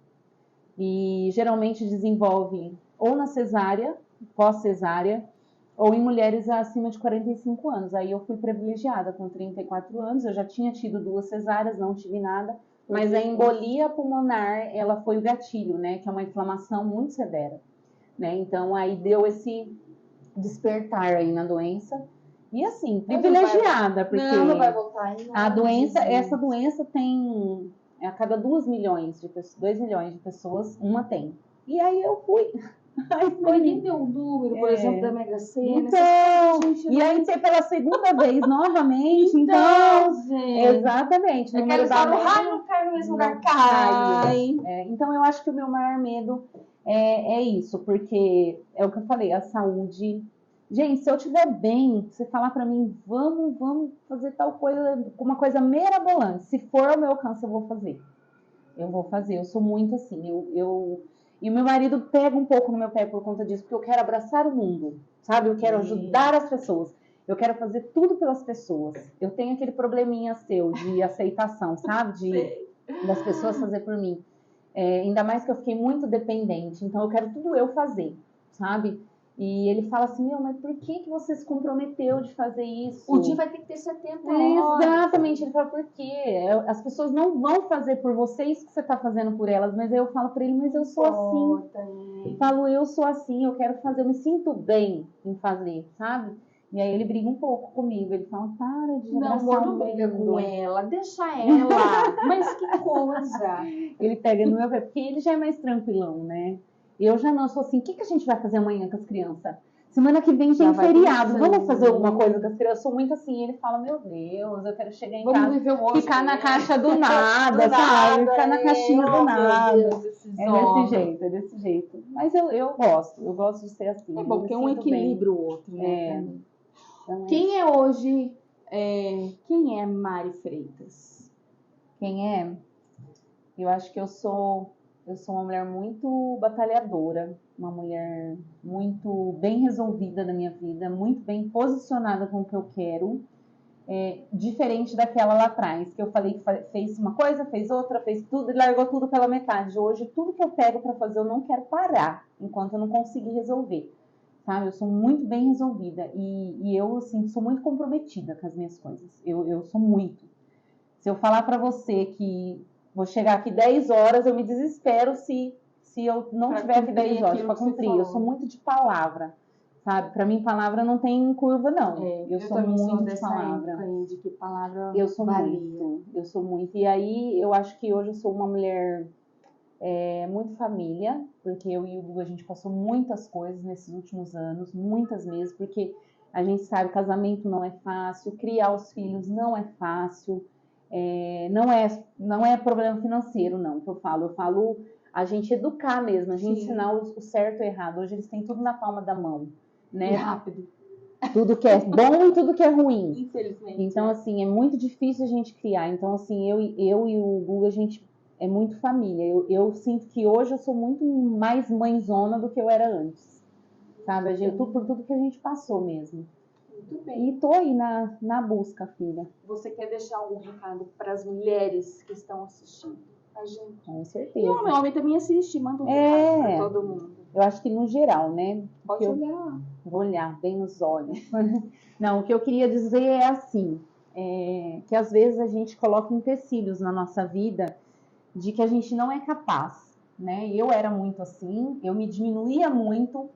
E geralmente desenvolve ou na cesárea, pós-cesárea, ou em mulheres acima de 45 anos. Aí eu fui privilegiada com 34 anos, eu já tinha tido 2 cesáreas, não tive nada, mas a embolia pulmonar, ela foi o gatilho, né, que é uma inflamação muito severa, né, então aí deu esse despertar aí na doença, e assim, privilegiada, porque não vai voltar, a doença, essa doença tem... a cada 2 milhões de pessoas uma tem. E aí eu fui. Ninguém deu um número, por exemplo, da Mega Sena. Então, e aí ser pela segunda vez novamente, então gente. Exatamente. Eu quero usar o raio não cai no mesmo lugar, cai. Então, eu acho que o meu maior medo é isso, porque é o que eu falei, a saúde. Gente, se eu estiver bem, você falar pra mim, vamos fazer tal coisa, uma coisa mirabolante. Se for ao meu alcance, eu vou fazer. Eu sou muito assim. E o meu marido pega um pouco no meu pé por conta disso, porque eu quero abraçar o mundo, sabe? Eu quero ajudar as pessoas. Eu quero fazer tudo pelas pessoas. Eu tenho aquele probleminha seu de aceitação, sabe? Das pessoas fazer por mim. Ainda mais que eu fiquei muito dependente. Então, eu quero tudo eu fazer, sabe? E ele fala assim, mas por que você se comprometeu de fazer isso? O dia vai ter que ter 70 horas. Exatamente, ele fala, por quê? As pessoas não vão fazer por você isso que você está fazendo por elas, mas eu falo para ele, mas eu sou assim. Eu falo, eu sou assim, eu quero fazer, eu me sinto bem em fazer, sabe? E aí ele briga um pouco comigo, ele fala, para de abraçar o mundo. Não briga com ela, deixa ela. Mas que coisa. Ele pega no meu pé, porque ele já é mais tranquilão, né? Eu já não sou assim, o que a gente vai fazer amanhã com as crianças? Semana que vem tem feriado, vamos fazer alguma coisa com as crianças? Eu sou muito assim, ele fala, meu Deus, eu quero chegar em casa, ficar na caixa do nada, sabe? Ficar na caixinha do nada. É desse jeito. Mas eu gosto de ser assim. É bom, porque um equilibra o outro, né? Então, quem é hoje, quem é Mari Freitas? Quem é? Eu acho que eu sou uma mulher muito batalhadora, uma mulher muito bem resolvida na minha vida, muito bem posicionada com o que eu quero, diferente daquela lá atrás, que eu falei que fez uma coisa, fez outra, fez tudo e largou tudo pela metade. Hoje, tudo que eu pego para fazer, eu não quero parar, enquanto eu não conseguir resolver, sabe? Eu sou muito bem resolvida e eu, assim, sou muito comprometida com as minhas coisas. Eu sou muito. Se eu falar para você que vou chegar aqui 10 horas, eu me desespero se eu não tiver aqui 10 horas para cumprir. Eu sou muito de palavra, sabe? Para mim, palavra não tem curva, não. Eu sou muito de palavra. De que palavra eu sou muito. E aí, eu acho que hoje eu sou uma mulher muito família, porque eu e o Guga, a gente passou muitas coisas nesses últimos anos, muitas mesmo, porque a gente sabe, casamento não é fácil, criar os filhos não é fácil. Não é problema financeiro, não, que eu falo a gente educar mesmo, a gente ensinar o certo e o errado. Hoje eles têm tudo na palma da mão, né? E rápido. Tudo que é bom e tudo que é ruim. Infelizmente. Então, assim, é muito difícil a gente criar. Então, assim, eu e o Guga, a gente é muito família. Eu sinto que hoje eu sou muito mais mãezona do que eu era antes, sabe? Por tudo que a gente passou mesmo. Muito bem. E tô aí na busca, filha. Você quer deixar algum recado para as mulheres que estão assistindo a gente? Com certeza. E o homem também assiste, manda um recado para todo mundo. Eu acho que no geral, né? Pode olhar. Vou olhar bem nos olhos. Não, o que eu queria dizer é assim, que às vezes a gente coloca empecilhos na nossa vida de que a gente não é capaz, né? Eu era muito assim, eu me diminuía muito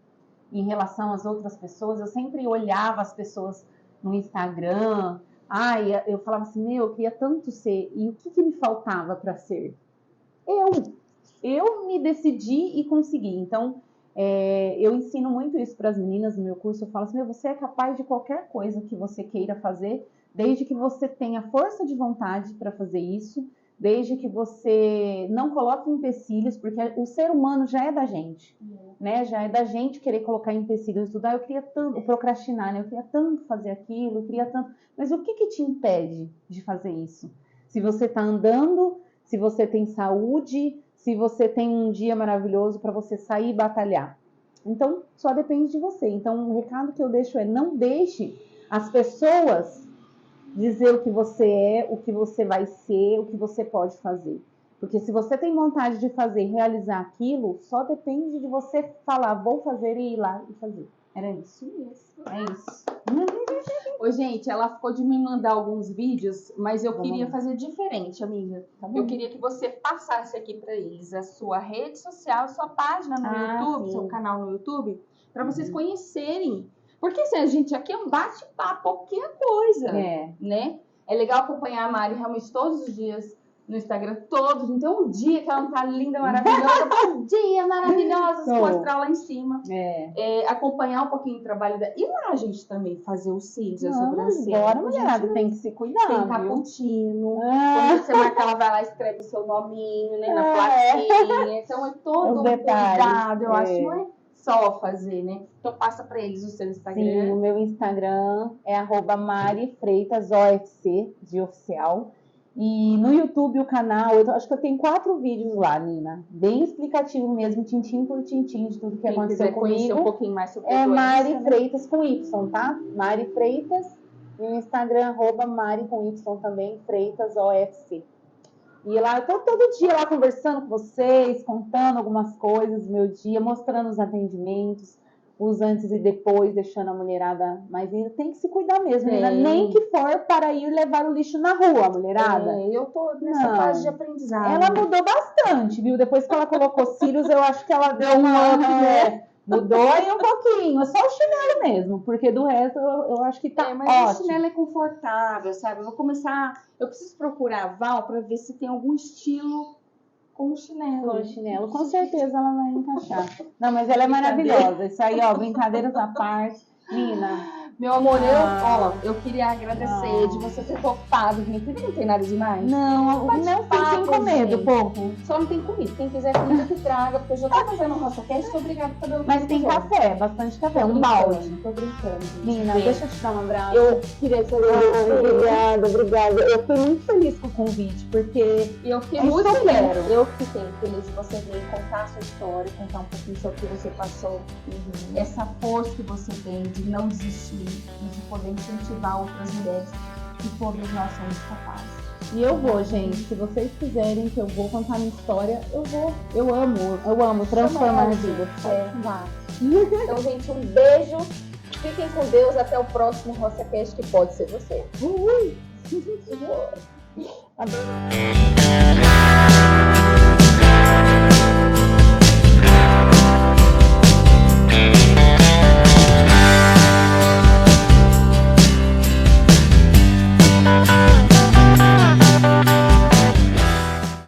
em relação às outras pessoas, eu sempre olhava as pessoas no Instagram, eu falava assim, eu queria tanto ser, e o que me faltava para ser? Eu me decidi e consegui. Então, eu ensino muito isso para as meninas no meu curso, eu falo assim, você é capaz de qualquer coisa que você queira fazer, desde que você tenha força de vontade para fazer isso, desde que você não coloque empecilhos, porque o ser humano já é da gente, né? Já é da gente querer colocar empecilhos, estudar. Eu queria tanto procrastinar, né? Eu queria tanto fazer aquilo, eu queria tanto. Mas o que te impede de fazer isso? Se você está andando, se você tem saúde, se você tem um dia maravilhoso para você sair e batalhar. Então, só depende de você. Então, o recado que eu deixo é: não deixe as pessoas dizer o que você é, o que você vai ser, o que você pode fazer. Porque se você tem vontade de fazer, realizar aquilo, só depende de você falar, vou fazer e ir lá e fazer. Era isso mesmo. É isso. Ô, gente, ela ficou de me mandar alguns vídeos, mas eu queria fazer diferente, amiga. Eu queria que você passasse aqui para eles a sua rede social, a sua página no YouTube, seu canal no YouTube, para vocês conhecerem. Porque assim, a gente aqui é um bate-papo, qualquer coisa, né? É legal acompanhar a Mari realmente todos os dias no Instagram todos. Então, um dia que ela não tá linda, maravilhosa, bom dia, maravilhosa, se mostrar lá em cima. Acompanhar um pouquinho o trabalho dela. E lá a gente também fazer os cílios, a sobrancelha. Agora, mulherada, tem que se cuidar. Tem cappuccino. Quando você marca, ela vai lá e escreve o seu nominho, né, na plaquinha. Então, é todo um cuidado. Eu acho que não é só fazer, né? Então, passa pra eles o seu Instagram. Sim, o meu Instagram é @marifreitazofc, de oficial. E no YouTube, o canal, eu acho que eu tenho 4 vídeos lá, Nina. Bem explicativo mesmo, tintim por tintim, de tudo que aconteceu comigo. Um pouquinho mais sobre Mari Freitas com Y, tá? Mari Freitas. E o Instagram, @Mari com Y também, Freitas OFC. E lá, eu tô todo dia lá conversando com vocês, contando algumas coisas do meu dia, mostrando os atendimentos, os antes e depois, deixando a mulherada mais linda. Tem que se cuidar mesmo, menina. Nem que for para ir levar o lixo na rua, mulherada. Eu tô nessa fase de aprendizado. Ela mudou bastante, viu? Depois que ela colocou cílios, eu acho que ela deu uma... Mudou aí um pouquinho. É só o chinelo mesmo, porque do resto eu acho que tá mas ótimo. O chinelo é confortável, sabe? Eu preciso procurar a Val para ver se tem algum estilo com o chinelo. Com certeza ela vai encaixar. Não, mas ela é maravilhosa. Isso aí, ó, brincadeiras à parte. Nina. Meu amor, eu queria agradecer de você ter topado. Não tem nada demais? Não, tem com medo, povo. Só não tem comida. Quem quiser comida que traga, porque eu já tô fazendo um RoçaCast, obrigada por pelo. Mas tem café, bastante café, um balde. Tô brincando. Nina, deixa eu te dar um abraço. Eu queria te agradecer. Obrigada. Eu fiquei muito feliz com o convite, porque eu fiquei muito feliz. Eu fiquei feliz de você vir contar a sua história, contar um pouquinho sobre o que você passou. Essa força que você tem de não desistir, de poder incentivar outras mulheres, que todos nós somos capazes. E eu vou, gente, se vocês quiserem que eu vou contar minha história, eu vou. Eu amo transformar a vida. Então, gente, um beijo. Fiquem com Deus. Até o próximo RoçaCast, que pode ser você. Adeus.